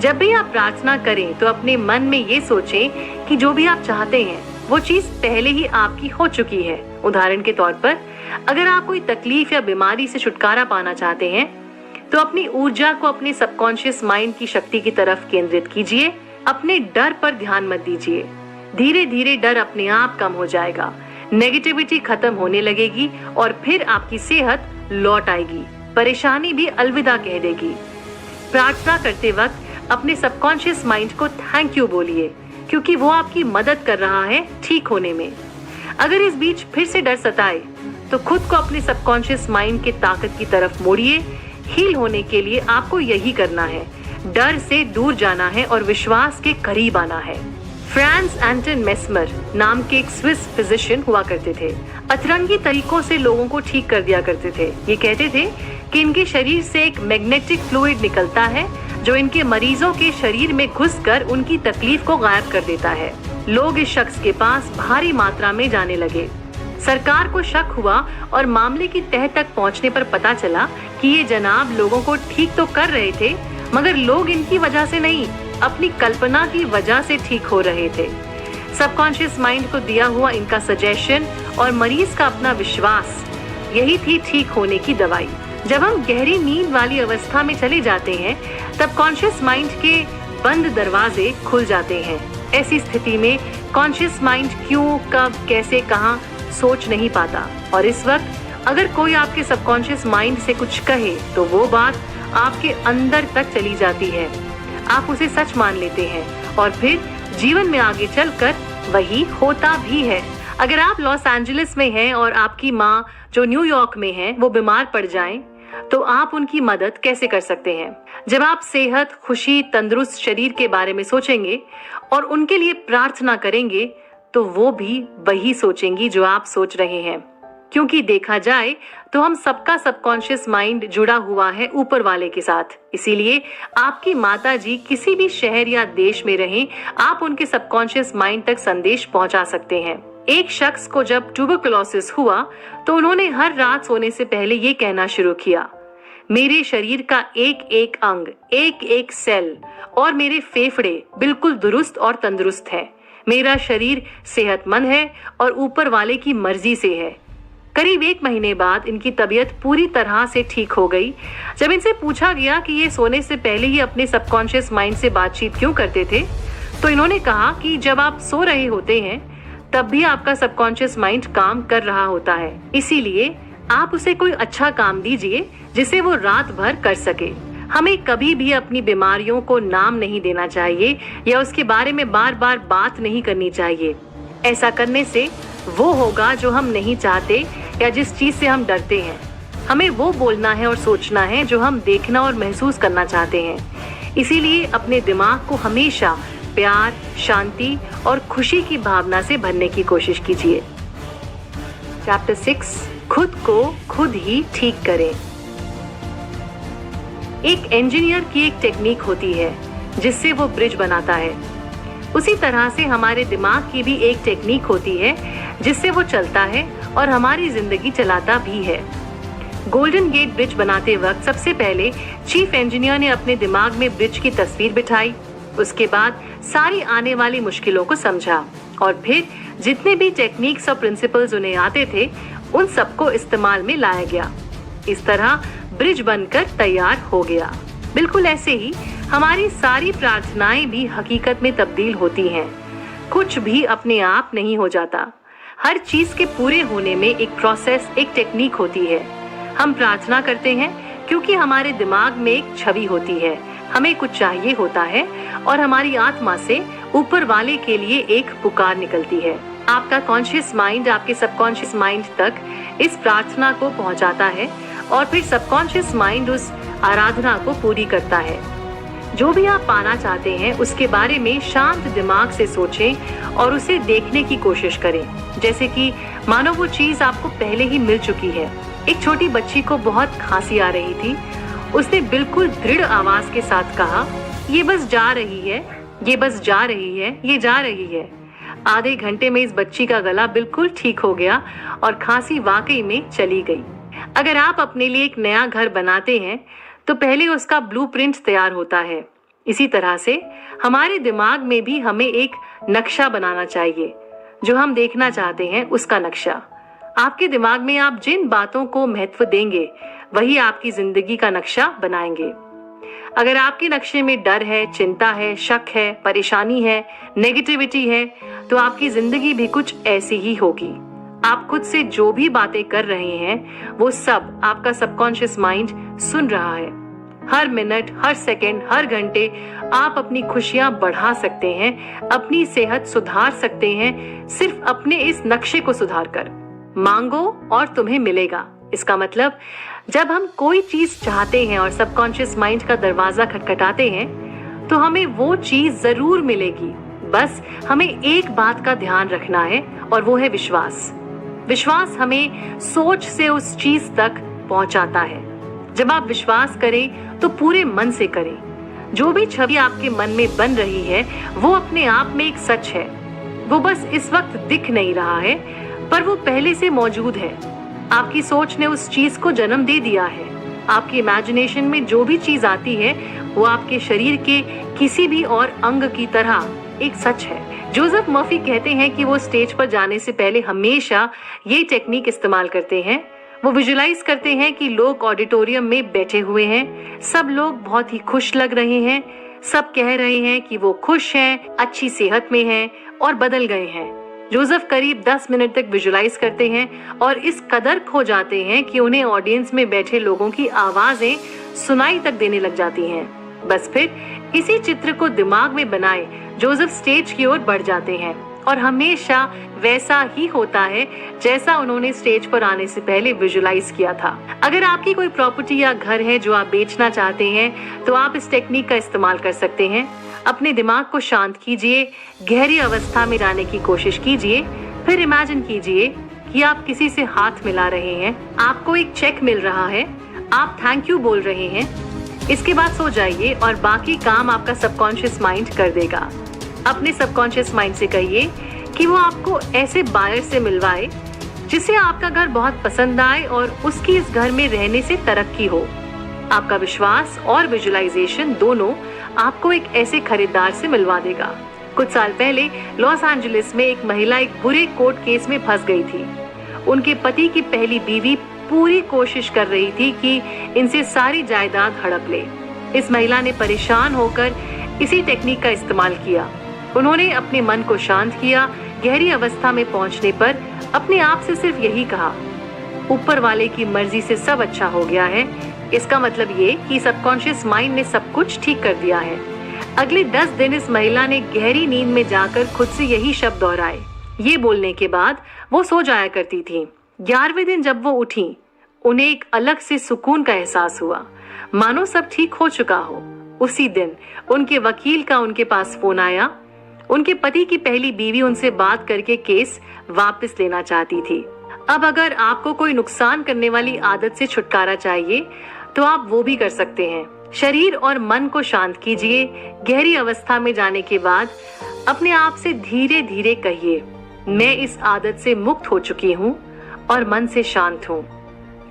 S1: जब भी आप प्रार्थना करें तो अपने मन में ये सोचें कि जो भी आप चाहते हैं वो चीज पहले ही आपकी हो चुकी है। उदाहरण के तौर पर अगर आप कोई तकलीफ या बीमारी से छुटकारा पाना चाहते हैं तो अपनी ऊर्जा को अपने सबकॉन्शियस माइंड की शक्ति की तरफ केंद्रित कीजिए। अपने डर पर ध्यान मत दीजिए। धीरे धीरे डर अपने आप कम हो जाएगा, नेगेटिविटी खत्म होने लगेगी और फिर आपकी सेहत लौट आएगी, परेशानी भी अलविदा कह देगी। प्रार्थना करते वक्त अपने सबकॉन्शियस माइंड को थैंक यू बोलिए, क्योंकि वो आपकी मदद कर रहा है ठीक होने में। अगर इस बीच फिर से डर सताए तो खुद को अपने सबकॉन्शियस माइंड के ताकत की तरफ मोड़िए। हील होने के लिए आपको यही करना है, डर से दूर जाना है और विश्वास के करीब आना है। फ्रांस एंटन मेस्मर नाम के एक स्विस फिजिशियन हुआ करते थे। अतरंगी तरीकों से लोगों को ठीक कर दिया करते थे। ये कहते थे कि इनके शरीर से एक मैग्नेटिक फ्लूइड निकलता है जो इनके मरीजों के शरीर में घुसकर उनकी तकलीफ को गायब कर देता है। लोग इस शख्स के पास भारी मात्रा में जाने लगे। सरकार को शक हुआ और मामले की तह तक पहुंचने पर पता चला कि ये जनाब लोगों को ठीक तो कर रहे थे मगर लोग इनकी वजह से नहीं, अपनी कल्पना की वजह से ठीक हो रहे थे। सबकॉन्शियस माइंड को दिया हुआ इनका सजेशन और मरीज का अपना विश्वास, यही थी ठीक होने की दवाई। जब हम गहरी नींद वाली अवस्था में चले जाते हैं, तब कॉन्शियस माइंड के बंद दरवाजे खुल जाते हैं। ऐसी स्थिति में कॉन्शियस माइंड क्यों, कब, कैसे, कहां सोच नहीं पाता। और इस वक्त अगर कोई आपके सबकॉन्शियस माइंड से कुछ कहे तो वो बात आपके अंदर तक चली जाती है। आप उसे सच मान लेते हैं और फिर जीवन में आगे चलकर वही होता भी है। अगर आप लॉस एंजलिस में हैं और आपकी माँ जो न्यूयॉर्क में है वो बीमार पड़ जाएं, तो आप उनकी मदद कैसे कर सकते हैं? जब आप सेहत, खुशी, तंदुरुस्त शरीर के बारे में सोचेंगे और उनके लिए प्रार्थना करेंगे, तो वो भी वही सोचेंगी जो आप सोच रहे हैं। क्योंकि देखा जाए तो हम सबका सबकॉन्शियस माइंड जुड़ा हुआ है ऊपर वाले के साथ। इसीलिए आपकी माता जी किसी भी शहर या देश में रहें, आप उनके सबकॉन्शियस माइंड तक संदेश पहुंचा सकते हैं। एक शख्स को जब ट्यूबरकुलोसिस हुआ तो उन्होंने हर रात सोने से पहले ये कहना शुरू किया, मेरे शरीर का एक एक अंग, एक एक सेल और मेरे फेफड़े बिल्कुल दुरुस्त और तंदुरुस्त है। मेरा शरीर सेहतमंद है और ऊपर वाले की मर्जी से है। करीब 1 महीने बाद इनकी तबीयत पूरी तरह से ठीक हो गई। जब इनसे पूछा गया कि ये सोने से पहले ही अपने सबकॉन्शियस माइंड से बातचीत क्यों करते थे, तो इन्होंने कहा कि जब आप सो रहे होते हैं तब भी आपका सबकॉन्शियस माइंड काम कर रहा होता है। इसीलिए आप उसे कोई अच्छा काम दीजिए जिसे वो रात भर कर सके। हमें कभी भी अपनी बीमारियों को नाम नहीं देना चाहिए या उसके बारे में बार बार बात नहीं करनी चाहिए। ऐसा करने से वो होगा जो हम नहीं चाहते या जिस चीज से हम डरते हैं। हमें वो बोलना है और सोचना है जो हम देखना और महसूस करना चाहते हैं। इसीलिए अपने दिमाग को हमेशा प्यार, शांति और खुशी की भावना से भरने की कोशिश कीजिए। चैप्टर 6, खुद को खुद ही ठीक करें। एक इंजीनियर की एक टेक्निक होती है जिससे वो ब्रिज बनाता है। उसी तरह से हमारे दिमाग की भी एक टेक्निक होती है जिससे वो चलता है और हमारी जिंदगी चलाता भी है। गोल्डन गेट ब्रिज बनाते वक्त सबसे पहले चीफ इंजीनियर ने अपने दिमाग में ब्रिज की तस्वीर बिठाई। उसके बाद सारी आने वाली मुश्किलों को समझा और फिर जितने भी टेक्निक्स और प्रिंसिपल्स उन्हें आते थे उन सबको इस्तेमाल में लाया गया। इस तरह ब्रिज बनकर तैयार हो गया। बिल्कुल ऐसे ही हमारी सारी प्रार्थनाएं भी हकीकत में तब्दील होती हैं। कुछ भी अपने आप नहीं हो जाता। हर चीज के पूरे होने में एक प्रोसेस, एक टेक्निक होती है। हम प्रार्थना करते हैं क्योंकि हमारे दिमाग में एक छवि होती है, हमें कुछ चाहिए होता है और हमारी आत्मा से ऊपर वाले के लिए एक पुकार निकलती है। आपका कॉन्शियस माइंड आपके सबकॉन्शियस माइंड तक इस प्रार्थना को पहुंचाता है और फिर सबकॉन्शियस माइंड उस आराधना को पूरी करता है। जो भी आप पाना चाहते हैं उसके बारे में शांत दिमाग से सोचें और उसे देखने की कोशिश करें, जैसे कि मानो वो चीज आपको पहले ही मिल चुकी है। एक छोटी बच्ची को बहुत खांसी आ रही थी। उसने बिल्कुल दृढ़ आवाज के साथ कहा, ये बस जा रही है, ये बस जा रही है, ये जा रही है। आधे घंटे में इस बच्ची का गला बिल्कुल ठीक हो गया और खांसी वाकई में चली गई। अगर आप अपने लिए एक नया घर बनाते हैं तो पहले उसका ब्लूप्रिंट तैयार होता है। इसी तरह से हमारे दिमाग में भी हमें एक नक्शा बनाना चाहिए, जो हम देखना चाहते हैं उसका नक्शा। आपके दिमाग में आप जिन बातों को महत्व देंगे वही आपकी जिंदगी का नक्शा बनाएंगे। अगर आपके नक्शे में डर है, चिंता है, शक है, परेशानी है, नेगेटिविटी है, तो आपकी जिंदगी भी कुछ ऐसी ही होगी। आप खुद से जो भी बातें कर रहे हैं वो सब आपका सबकॉन्शियस माइंड सुन रहा है। हर मिनट, हर सेकंड, हर घंटे आप अपनी खुशियां बढ़ा सकते हैं, अपनी सेहत सुधार सकते हैं, सिर्फ अपने इस नक्शे को सुधार कर। मांगो और तुम्हें मिलेगा। इसका मतलब जब हम कोई चीज चाहते हैं और सबकॉन्शियस माइंड का दरवाजा खटखटाते हैं तो हमें वो चीज जरूर मिलेगी। बस हमें एक बात का ध्यान रखना है और वो है विश्वास। विश्वास हमें सोच से उस चीज तक पहुंचाता है। जब आप विश्वास करें तो पूरे मन से करें। जो भी छवि आपके मन में बन रही है वो अपने आप में एक सच है। वो बस इस वक्त दिख नहीं रहा है, पर वो पहले से मौजूद है। आपकी सोच ने उस चीज को जन्म दे दिया है। आपकी इमेजिनेशन में जो भी चीज आती है वो आपके शरीर के किसी भी और अंग की तरह एक सच है। जोसेफ मर्फी कहते हैं कि वो स्टेज पर जाने से पहले हमेशा ये टेक्निक इस्तेमाल करते हैं। वो विजुलाइज करते हैं कि लोग ऑडिटोरियम में बैठे हुए हैं, सब लोग बहुत ही खुश लग रहे हैं, सब कह रहे हैं कि वो खुश हैं, अच्छी सेहत में हैं और बदल गए हैं। जोसेफ करीब 10 मिनट तक विजुलाइज करते हैं और इस कदर खो जाते हैं कि उन्हें ऑडियंस में बैठे लोगों की आवाजें सुनाई तक देने लग जाती हैं। बस फिर इसी चित्र को दिमाग में बनाए जोसेफ स्टेज की ओर बढ़ जाते हैं और हमेशा वैसा ही होता है जैसा उन्होंने स्टेज पर आने से पहले विजुलाइज किया था। अगर आपकी कोई प्रॉपर्टी या घर है जो आप बेचना चाहते हैं तो आप इस टेक्निक का इस्तेमाल कर सकते हैं। अपने दिमाग को शांत कीजिए, गहरी अवस्था में जाने की कोशिश कीजिए, फिर इमेजिन कीजिए कि आप किसी से हाथ मिला रहे हैं, आपको एक चेक मिल रहा है, आप थैंक यू बोल रहे हैं। इसके बाद सो जाइए और बाकी काम आपका सबकॉन्शियस माइंड कर देगा। अपने सबकॉन्शियस माइंड से कहिए कि वो आपको ऐसे बायर से मिलवाए जिसे आपका घर बहुत पसंद आए और उसकी इस घर में रहने से तरक्की हो। आपका विश्वास और विजुलाइजेशन दोनों आपको एक ऐसे खरीदार से मिलवा देगा। कुछ साल पहले लॉस एंजलिस में एक महिला एक बुरे कोर्ट केस में फंस गई थी। उनके पति की पहली बीवी पूरी कोशिश कर रही थी कि इनसे सारी जायदाद हड़प ले। इस महिला ने परेशान होकर इसी टेक्निक का इस्तेमाल किया। उन्होंने अपने मन को शांत किया। गहरी अवस्था में पहुंचने पर अपने आप से सिर्फ यही कहा, ऊपर वाले की मर्जी से सब अच्छा हो गया है। इसका मतलब ये कि सबकॉन्शियस माइंड ने सब कुछ ठीक कर दिया है। अगले 10 दिन इस महिला ने गहरी नींद में जाकर खुद से यही शब्द दोहराए। ये बोलने के बाद वो सो जाया करती थी। 11वें दिन जब वो उठी, उन्हें एक अलग से सुकून का एहसास हुआ, मानो सब ठीक हो चुका हो। उसी दिन उनके वकील का उनके पास फोन आया। उनके पति की पहली बीवी उनसे बात करके केस वापस लेना चाहती थी। अब अगर आपको कोई नुकसान करने वाली आदत से छुटकारा चाहिए तो आप वो भी कर सकते हैं। शरीर और मन को शांत कीजिए। गहरी अवस्था में जाने के बाद अपने आप से धीरे धीरे कहिए, मैं इस आदत से मुक्त हो चुकी हूँ और मन से शांत हूँ।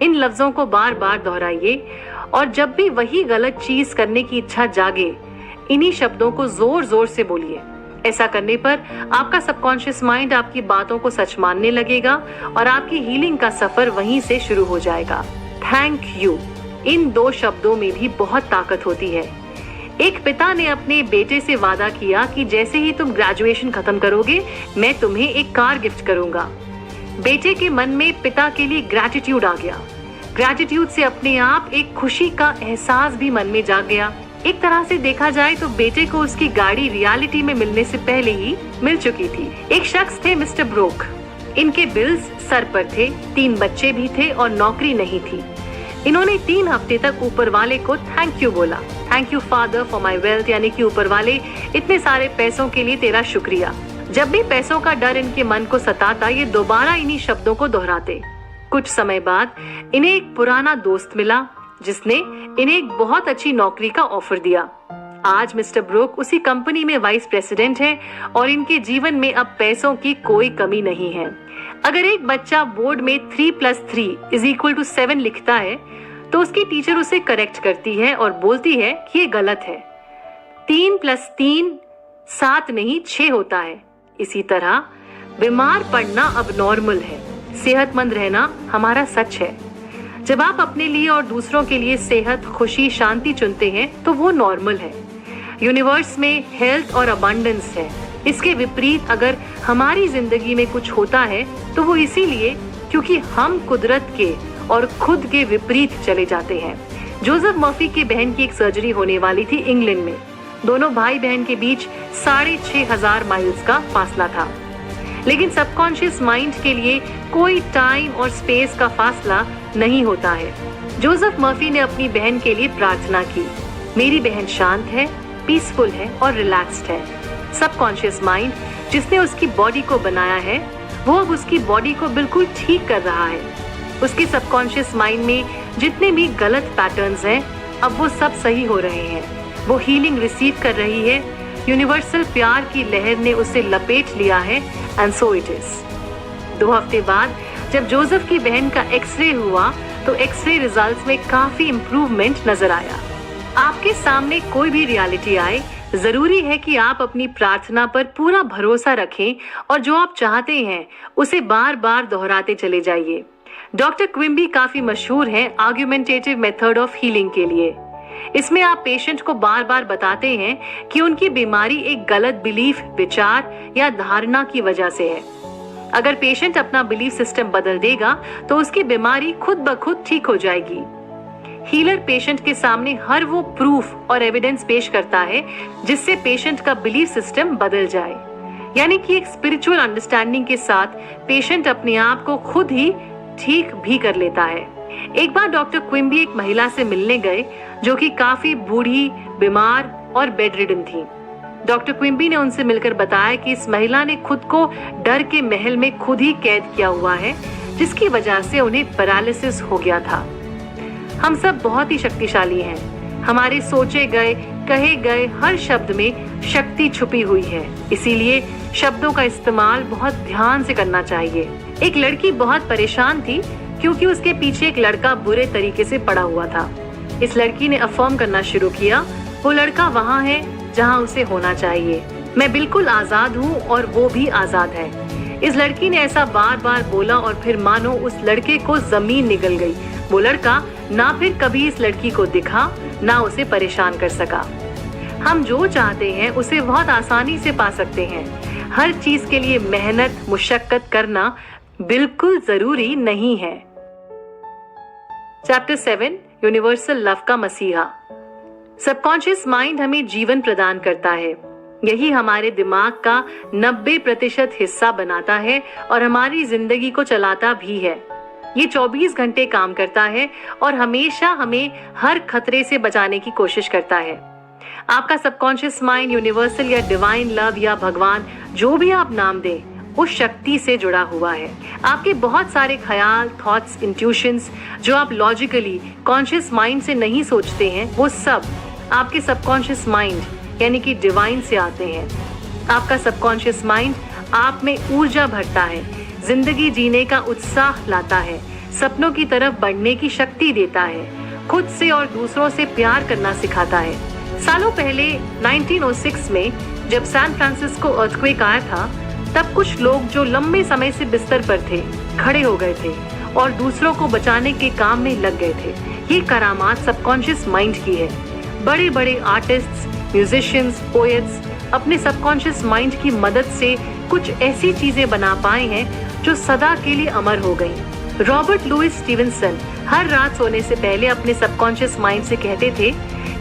S1: इन लफ्जों को बार बार दोहराइए और जब भी वही गलत चीज करने की इच्छा जागे, इन्हीं शब्दों को जोर जोर से बोलिए। ऐसा करने पर आपका सबकॉन्शियस माइंड आपकी बातों को सच मानने लगेगा और आपकी हीलिंग का सफर वहीं से शुरू हो जाएगा। थैंक यू, इन 2 शब्दों में भी बहुत ताकत होती है। एक पिता ने अपने बेटे से वादा किया कि जैसे ही तुम ग्रेजुएशन खत्म करोगे मैं तुम्हें एक कार गिफ्ट करूंगा। बेटे के मन में पिता के लिए ग्रैटिट्यूड आ गया। ग्रैटिट्यूड से अपने आप एक खुशी का एहसास भी मन में जाग गया। एक तरह से देखा जाए तो बेटे को उसकी गाड़ी रियलिटी में मिलने से पहले ही मिल चुकी थी। एक शख्स थे मिस्टर ब्रोक। इनके बिल्स सर पर थे, 3 बच्चे भी थे और नौकरी नहीं थी। इन्होंने 3 हफ्ते तक ऊपर वाले को थैंक यू बोला। Thank you father for my wealth, यानी कि ऊपर वाले इतने सारे पैसों के लिए तेरा शुक्रिया। जब भी पैसों का डर इनके मन को सताता, ये दोबारा इन्हीं शब्दों को दोहराते। कुछ समय बाद इन्हें एक पुराना दोस्त मिला जिसने इन्हें एक बहुत अच्छी नौकरी का ऑफर दिया। आज मिस्टर ब्रोक उसी कंपनी में वाइस प्रेसिडेंट हैं और इनके जीवन में अब पैसों की कोई कमी नहीं है। अगर एक बच्चा बोर्ड में 3 + 3 = 7 लिखता है तो उसकी टीचर उसे करेक्ट करती है और बोलती है कि ये गलत है। 3 + 3 7 नहीं 6 होता है। इसी तरह बीमार पड़ना अब नॉर्मल है, सेहतमंद रहना हमारा सच है। जब आप अपने लिए और दूसरों के लिए सेहत, खुशी, शांति चुनते हैं तो वो नॉर्मल है। यूनिवर्स में हेल्थ और अबंडेंस है। इसके विपरीत अगर हमारी जिंदगी में कुछ होता है तो वो इसीलिए क्योंकि हम कुदरत के और खुद के विपरीत चले जाते हैं। जोसेफ मर्फी की बहन की एक सर्जरी होने वाली थी इंग्लैंड में। दोनों भाई बहन के बीच 6500 माइल्स का फासला था, लेकिन सबकॉन्शियस माइंड के लिए कोई टाइम और स्पेस का फासला नहीं होता है। जोसेफ मर्फी ने अपनी बहन के लिए प्रार्थना की, मेरी बहन शांत है, पीसफुल है और रिलैक्स्ड है। सबकॉन्शियस माइंड जिसने उसकी बॉडी को बनाया है वो अब उसकी बॉडी को बिल्कुल ठीक कर रहा है। उसके सबकॉन्शियस माइंड में जितने भी गलत पैटर्न्स हैं अब वो सब सही हो रहे हैं। वो हीलिंग रिसीव कर रही है। यूनिवर्सल प्यार की लहर ने उसे लपेट लिया है एंड सो इट इज। 2 हफ्ते बाद जब जोसेफ की बहन का एक्सरे हुआ तो एक्सरे रिजल्ट्स में काफी इम्प्रूवमेंट नजर आया। आपके सामने कोई भी रियलिटी आए, जरूरी है कि आप अपनी प्रार्थना पर पूरा भरोसा रखें और जो आप चाहते हैं उसे बार बार दोहराते चले जाइए। डॉक्टर क्विम्बी काफी मशहूर हैं आर्गुमेंटेटिव मेथड ऑफ हीलिंग के लिए। इसमें आप पेशेंट को बार बार बताते हैं कि उनकी बीमारी एक गलत बिलीफ, विचार या धारणा की वजह से है। अगर पेशेंट अपना बिलीफ सिस्टम बदल देगा तो उसकी बीमारी खुद ब खुद ठीक हो जाएगी। हीलर पेशेंट के सामने हर वो प्रूफ और एविडेंस पेश करता है जिससे पेशेंट का बिलीफ सिस्टम बदल जाए, यानी कि एक स्पिरिचुअल अंडरस्टैंडिंग के साथ पेशेंट अपने आप को खुद ही ठीक भी कर लेता है। एक बार डॉक्टर क्विम्बी एक महिला से मिलने गए जो कि काफी बूढ़ी, बीमार और बेड रिडन थी। डॉक्टर क्विम्बी ने उनसे मिलकर बताया कि इस महिला ने खुद को डर के महल में खुद ही कैद किया हुआ है, जिसकी वजह से उन्हें पैरालिसिस हो गया था। हम सब बहुत ही शक्तिशाली हैं। हमारे सोचे गए, कहे गए हर शब्द में शक्ति छुपी हुई है, इसीलिए शब्दों का इस्तेमाल बहुत ध्यान से करना चाहिए। एक लड़की बहुत परेशान थी क्योंकि उसके पीछे एक लड़का बुरे तरीके से पड़ा हुआ था। इस लड़की ने अफर्म करना शुरू किया, वो लड़का वहाँ है जहाँ उसे होना चाहिए। मैं बिल्कुल आजाद हूँ और वो भी आजाद है। इस लड़की ने ऐसा बार बार बोला और फिर मानो उस लड़के को जमीन निगल गई। वो लड़का ना फिर कभी इस लड़की को दिखा, ना उसे परेशान कर सका। हम जो चाहते हैं उसे बहुत आसानी से पा सकते हैं। हर चीज के लिए मेहनत, मुशक्कत करना बिल्कुल जरूरी नहीं है। चैप्टर 7, यूनिवर्सल लव का मसीहा। सबकॉन्शियस माइंड हमें जीवन प्रदान करता है। यही हमारे दिमाग का 90% हिस्सा बनाता है और हमारी जिंदगी को चलाता भी है। ये 24 घंटे काम करता है और हमेशा हमें हर खतरे से बचाने की कोशिश करता है। आपका सबकॉन्शियस माइंड यूनिवर्सल या डिवाइन लव या भगवान, जो भी आप नाम दें, उस शक्ति से जुड़ा हुआ है। आपके बहुत सारे ख्याल, थॉट्स, इंट्यूशंस जो आप लॉजिकली कॉन्शियस माइंड से नहीं सोचते हैं, वो सब आपके सबकॉन्शियस माइंड यानी कि डिवाइन से आते हैं। आपका सबकॉन्शियस माइंड आप में ऊर्जा भरता है, जिंदगी जीने का उत्साह लाता है, सपनों की तरफ बढ़ने की शक्ति देता है, खुद से और दूसरों से प्यार करना सिखाता है। सालों पहले 1906 में जब सैन फ्रांसिस्को अर्थक्वेक आया था, तब कुछ लोग जो लंबे समय से बिस्तर पर थे, खड़े हो गए थे और दूसरों को बचाने के काम में लग गए थे। ये करामात सबकॉन्शियस माइंड की है। बड़े बड़े आर्टिस्ट्स, म्यूजिशियंस, पोएट्स अपने सबकॉन्शियस माइंड की मदद से कुछ ऐसी चीजें बना पाए हैं जो सदा के लिए अमर हो गई। रॉबर्ट लुइस स्टीवेंसन हर रात सोने से पहले अपने सबकॉन्शियस माइंड से कहते थे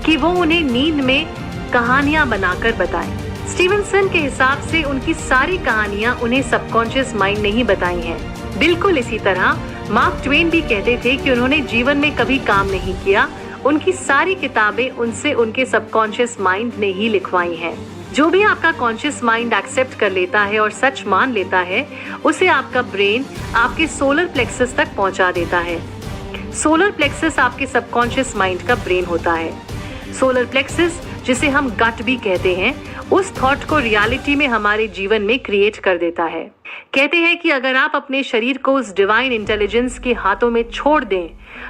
S1: कि वो उन्हें नींद में कहानियां बनाकर बताएं। स्टीवेंसन के हिसाब से उनकी सारी कहानियां उन्हें सबकॉन्शियस माइंड ने ही बताई हैं। बिल्कुल इसी तरह मार्क ट्वेन भी कहते थे कि उन्होंने जीवन में कभी काम नहीं किया, उनकी सारी किताबें उनसे उनके सबकॉन्शियस माइंड ने ही लिखवाई हैं। जो भी आपका कॉन्शियस माइंड एक्सेप्ट कर लेता है और सच मान लेता है, उसे आपका ब्रेन आपके सोलर प्लेक्सस तक पहुंचा देता है। सोलर प्लेक्सस आपके सबकॉन्शियस माइंड का ब्रेन होता है। सोलर प्लेक्सस, जिसे हम गट भी कहते हैं, उस थॉट को रियलिटी में हमारे जीवन में क्रिएट कर देता है। कहते हैं कि अगर आप अपने शरीर को उस डिवाइन इंटेलिजेंस के हाथों में छोड़ दें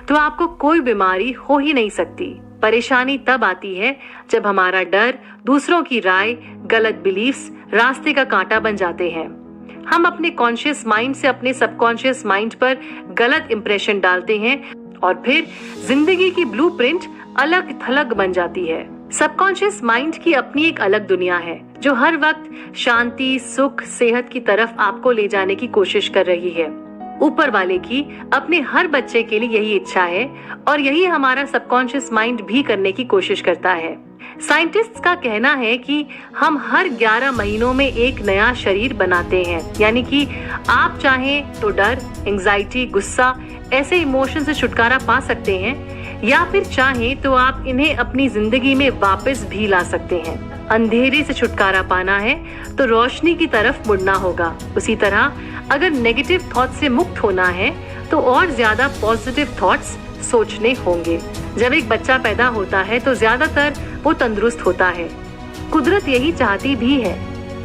S1: तो आपको कोई बीमारी हो ही नहीं सकती। परेशानी तब आती है जब हमारा डर, दूसरों की राय, गलत बिलीफ्स रास्ते का कांटा बन जाते हैं। हम अपने कॉन्शियस माइंड से अपने सबकॉन्शियस माइंड पर गलत इंप्रेशन डालते हैं और फिर जिंदगी की ब्लूप्रिंट अलग थलग बन जाती है। सबकॉन्शियस माइंड की अपनी एक अलग दुनिया है जो हर वक्त शांति, सुख, सेहत की तरफ आपको ले जाने की कोशिश कर रही है। ऊपर वाले की अपने हर बच्चे के लिए यही इच्छा है और यही हमारा सबकॉन्शियस माइंड भी करने की कोशिश करता है। साइंटिस्ट्स का कहना है कि हम हर 11 महीनों में एक नया शरीर बनाते हैं, यानी कि आप चाहें तो डर, एंजाइटी, गुस्सा ऐसे इमोशन से छुटकारा पा सकते हैं या फिर चाहें तो आप इन्हें अपनी जिंदगी में वापस भी ला सकते हैं। अंधेरे से छुटकारा पाना है तो रोशनी की तरफ मुड़ना होगा। उसी तरह अगर नेगेटिव थॉट से मुक्त होना है तो और ज्यादा पॉजिटिव थॉट्स सोचने होंगे। जब एक बच्चा पैदा होता है तो ज्यादातर वो तंदुरुस्त होता है। कुदरत यही चाहती भी है।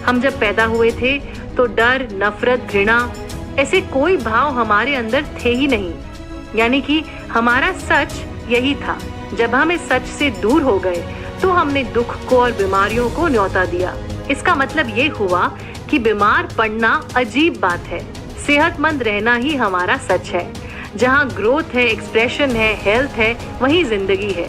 S1: हम जब पैदा हुए थे तो डर, नफरत, घृणा ऐसे कोई भाव हमारे अंदर थे ही नहीं, यानी कि हमारा सच यही था। जब हम इस सच से दूर हो गए तो हमने दुख को और बीमारियों को न्योता दिया। इसका मतलब ये हुआ कि बीमार पड़ना अजीब बात है, सेहतमंद रहना ही हमारा सच है। जहाँ ग्रोथ है, एक्सप्रेशन है, हेल्थ है, वही जिंदगी है।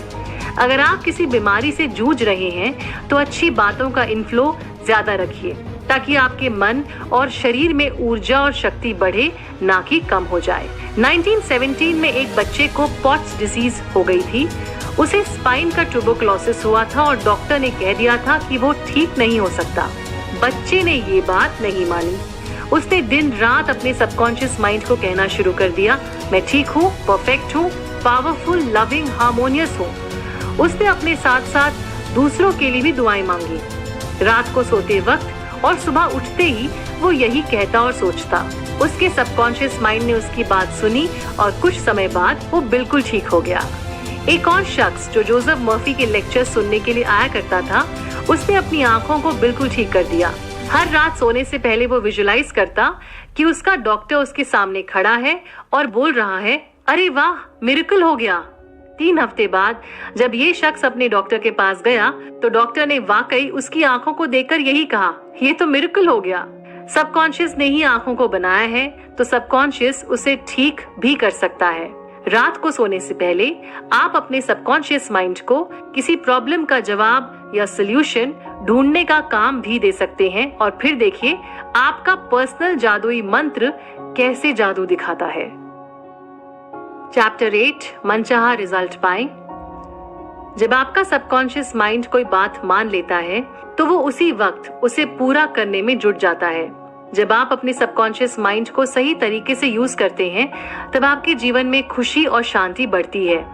S1: अगर आप किसी बीमारी से जूझ रहे हैं तो अच्छी बातों का इनफ्लो ज्यादा रखिए ताकि आपके मन और शरीर में ऊर्जा और शक्ति बढ़े, ना कि कम हो जाए। 1917 में एक बच्चे को पॉट्स डिसीज हो गई थी। उसे स्पाइन का ट्यूबरकुलोसिस हुआ था और डॉक्टर ने कह दिया था कि वो ठीक नहीं हो सकता। बच्चे ने ये बात नहीं मानी। उसने दिन रात अपने सबकॉन्शियस माइंड को कहना शुरू कर दिया, मैं ठीक हूँ, परफेक्ट हूँ, पावरफुल, लविंग, हार्मोनियस हूँ। उसने अपने साथ साथ दूसरों के लिए भी दुआएं मांगी। रात को सोते वक्त और सुबह उठते ही वो यही कहता और सोचता। उसके सबकॉन्शियस माइंड ने उसकी बात सुनी और कुछ समय बाद वो बिल्कुल ठीक हो गया। एक और शख्स जो जोसेफ मर्फी के लेक्चर सुनने के लिए आया करता था, उसने अपनी आंखों को बिल्कुल ठीक कर दिया। हर रात सोने से पहले वो विजुलाइज करता कि उसका डॉक्टर उसके सामने खड़ा है और बोल रहा है, अरे वाह, मिरेकल हो गया। 3 हफ्ते बाद जब ये शख्स अपने डॉक्टर के पास गया तो डॉक्टर ने वाकई उसकी आंखों को देखकर यही कहा, ये तो मिरेकल हो गया। सबकॉन्शियस ने ही आंखों को बनाया है तो सबकॉन्शियस उसे ठीक भी कर सकता है। रात को सोने से पहले आप अपने सबकॉन्शियस माइंड को किसी प्रॉब्लम का जवाब या सॉल्यूशन ढूंढने का काम भी दे सकते हैं और फिर देखिए आपका पर्सनल जादुई मंत्र कैसे जादू दिखाता है। चैप्टर 8, मनचाहा रिजल्ट पाएं। जब आपका सबकॉन्शियस माइंड कोई बात मान लेता है तो वो उसी वक्त उसे पूरा करने में जुट जाता है। जब आप अपने सबकॉन्शियस माइंड को सही तरीके से यूज करते हैं तब आपके जीवन में खुशी और शांति बढ़ती है।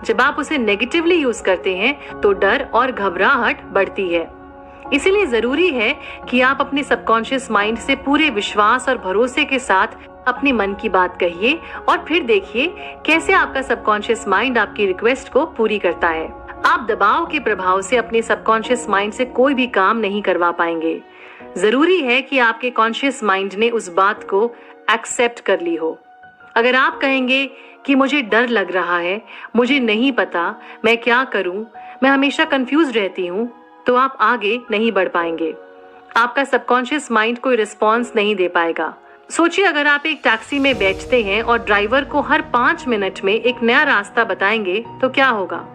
S1: जब आप उसे नेगेटिवली यूज करते हैं तो डर और घबराहट बढ़ती है। इसीलिए जरूरी है कि आप अपने सबकॉन्शियस माइंड से पूरे विश्वास और भरोसे के साथ अपने मन की बात कहिए और फिर देखिए कैसे आपका सबकॉन्शियस माइंड आपकी रिक्वेस्ट को पूरी करता है। आप दबाव के प्रभाव से अपने सबकॉन्शियस माइंड से कोई भी काम नहीं करवा पाएंगे। जरूरी है कि आपके कॉन्शियस माइंड ने उस बात को एक्सेप्ट कर ली हो। अगर आप कहेंगे कि मुझे डर लग रहा है, मुझे नहीं पता मैं क्या करूं, मैं हमेशा कंफ्यूज रहती हूं, तो आप आगे नहीं बढ़ पाएंगे। आपका सबकॉन्शियस माइंड कोई रिस्पॉन्स नहीं दे पाएगा। सोचिए अगर आप एक टैक्सी में बैठते हैं और ड्राइवर को हर 5 मिनट में एक नया रास्ता बताएंगे तो क्या होगा?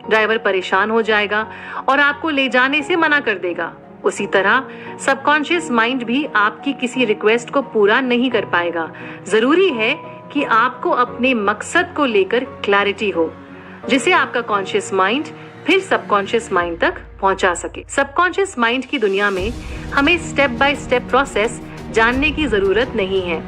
S1: ड्राइवर परेशान हो जाएगा और आपको ले जाने से मना कर देगा। उसी तरह सबकॉन्शियस माइंड भी आपकी किसी रिक्वेस्ट को पूरा नहीं कर पाएगा। जरूरी है कि आपको अपने मकसद को लेकर क्लैरिटी हो, जिसे आपका कॉन्शियस माइंड फिर सबकॉन्शियस माइंड तक पहुंचा सके। सबकॉन्शियस माइंड की दुनिया में हमें स्टेप बाय स्टेप प्रोसेस जानने की जरूरत नहीं है।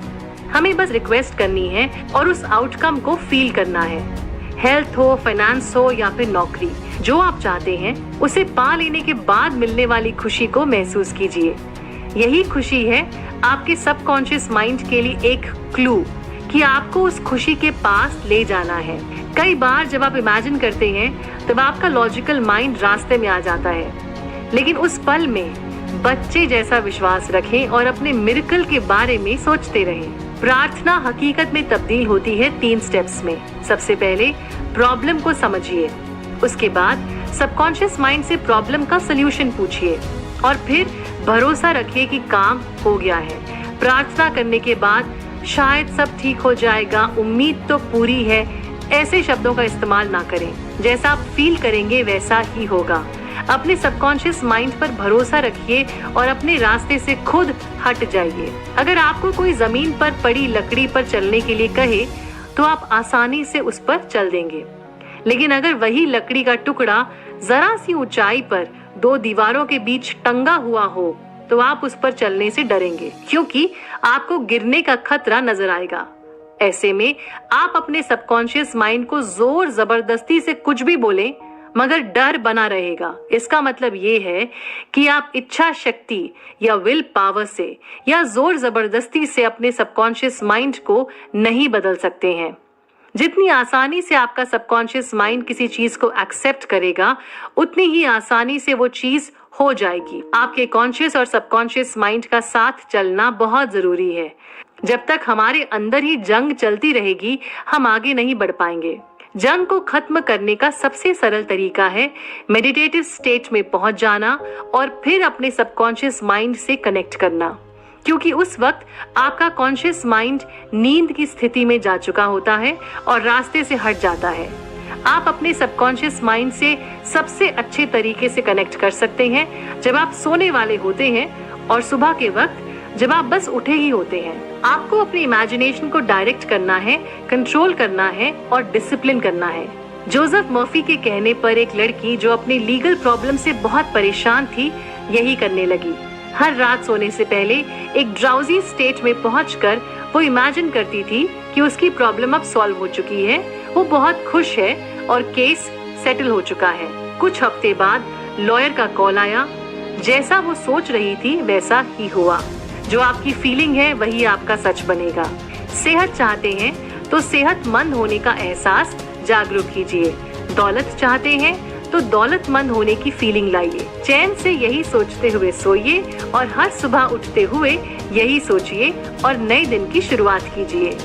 S1: हमें बस रिक्वेस्ट करनी है और उस आउटकम को फील करना है। हेल्थ हो, फाइनेंस हो या फिर नौकरी, जो आप चाहते हैं उसे पा लेने के बाद मिलने वाली खुशी को महसूस कीजिए। यही खुशी है आपके सबकॉन्शियस माइंड के लिए एक क्लू कि आपको उस खुशी के पास ले जाना है। कई बार जब आप इमेजिन करते हैं तब आपका लॉजिकल माइंड रास्ते में आ जाता है, लेकिन उस पल में बच्चे जैसा विश्वास रखें और अपने मिरेकल के बारे में सोचते रहें। प्रार्थना हकीकत में तब्दील होती है 3 स्टेप्स में। सबसे पहले प्रॉब्लम को समझिए, उसके बाद सबकॉन्शियस माइंड से प्रॉब्लम का सलूशन पूछिए और फिर भरोसा रखिए कि काम हो गया है। प्रार्थना करने के बाद शायद सब ठीक हो जाएगा, उम्मीद तो पूरी है, ऐसे शब्दों का इस्तेमाल ना करें। जैसा आप फील करेंगे वैसा ही होगा। अपने सबकॉन्शियस माइंड पर भरोसा रखिए और अपने रास्ते से खुद हट जाइए। अगर आपको कोई जमीन पर पड़ी लकड़ी पर चलने के लिए कहे तो आप आसानी से उस पर चल देंगे, लेकिन अगर वही लकड़ी का टुकड़ा जरा सी ऊंचाई पर 2 दीवारों के बीच टंगा हुआ हो तो आप उस पर चलने से डरेंगे, क्योंकि आपको गिरने का खतरा नजर आएगा। ऐसे में आप अपने सबकॉन्शियस माइंड को जोर जबरदस्ती से कुछ भी बोलें मगर डर बना रहेगा। इसका मतलब ये है कि आप इच्छा शक्ति या विल पावर से या जोर जबरदस्ती से अपने सबकॉन्शियस माइंड को नहीं बदल सकते हैं। जितनी आसानी से आपका सबकॉन्शियस माइंड किसी चीज को एक्सेप्ट करेगा, उतनी ही आसानी से वो चीज हो जाएगी। आपके कॉन्शियस और सबकॉन्शियस माइंड का साथ चलना बहुत जरूरी है। जब तक हमारे अंदर ही जंग चलती रहेगी, हम आगे नहीं बढ़ पाएंगे। जंग को खत्म करने का सबसे सरल तरीका है मेडिटेटिव स्टेट में पहुंच जाना और फिर अपने सबकॉन्शियस माइंड से कनेक्ट करना, क्योंकि उस वक्त आपका कॉन्शियस माइंड नींद की स्थिति में जा चुका होता है और रास्ते से हट जाता है। आप अपने सबकॉन्शियस माइंड से सबसे अच्छे तरीके से कनेक्ट कर सकते हैं जब आप सोने वाले होते हैं और सुबह के वक्त जब आप बस उठे ही होते हैं। आपको अपनी इमेजिनेशन को डायरेक्ट करना है, कंट्रोल करना है और डिसिप्लिन करना है। जोसेफ मर्फी के कहने पर एक लड़की जो अपनी लीगल प्रॉब्लम से बहुत परेशान थी, यही करने लगी। हर रात सोने से पहले एक ड्राउजी स्टेट में पहुंचकर वो इमेजिन करती थी कि उसकी प्रॉब्लम अब सॉल्व हो चुकी है, वो बहुत खुश है और केस सेटल हो चुका है। कुछ हफ्ते बाद लॉयर का कॉल आया। जैसा वो सोच रही थी वैसा ही हुआ। जो आपकी फीलिंग है वही आपका सच बनेगा। सेहत चाहते हैं तो सेहतमंद होने का एहसास जागरूक कीजिए। दौलत चाहते हैं तो दौलतमंद होने की फीलिंग लाइए। चैन से यही सोचते हुए सोइए और हर सुबह उठते हुए यही सोचिए और नए दिन की शुरुआत कीजिए।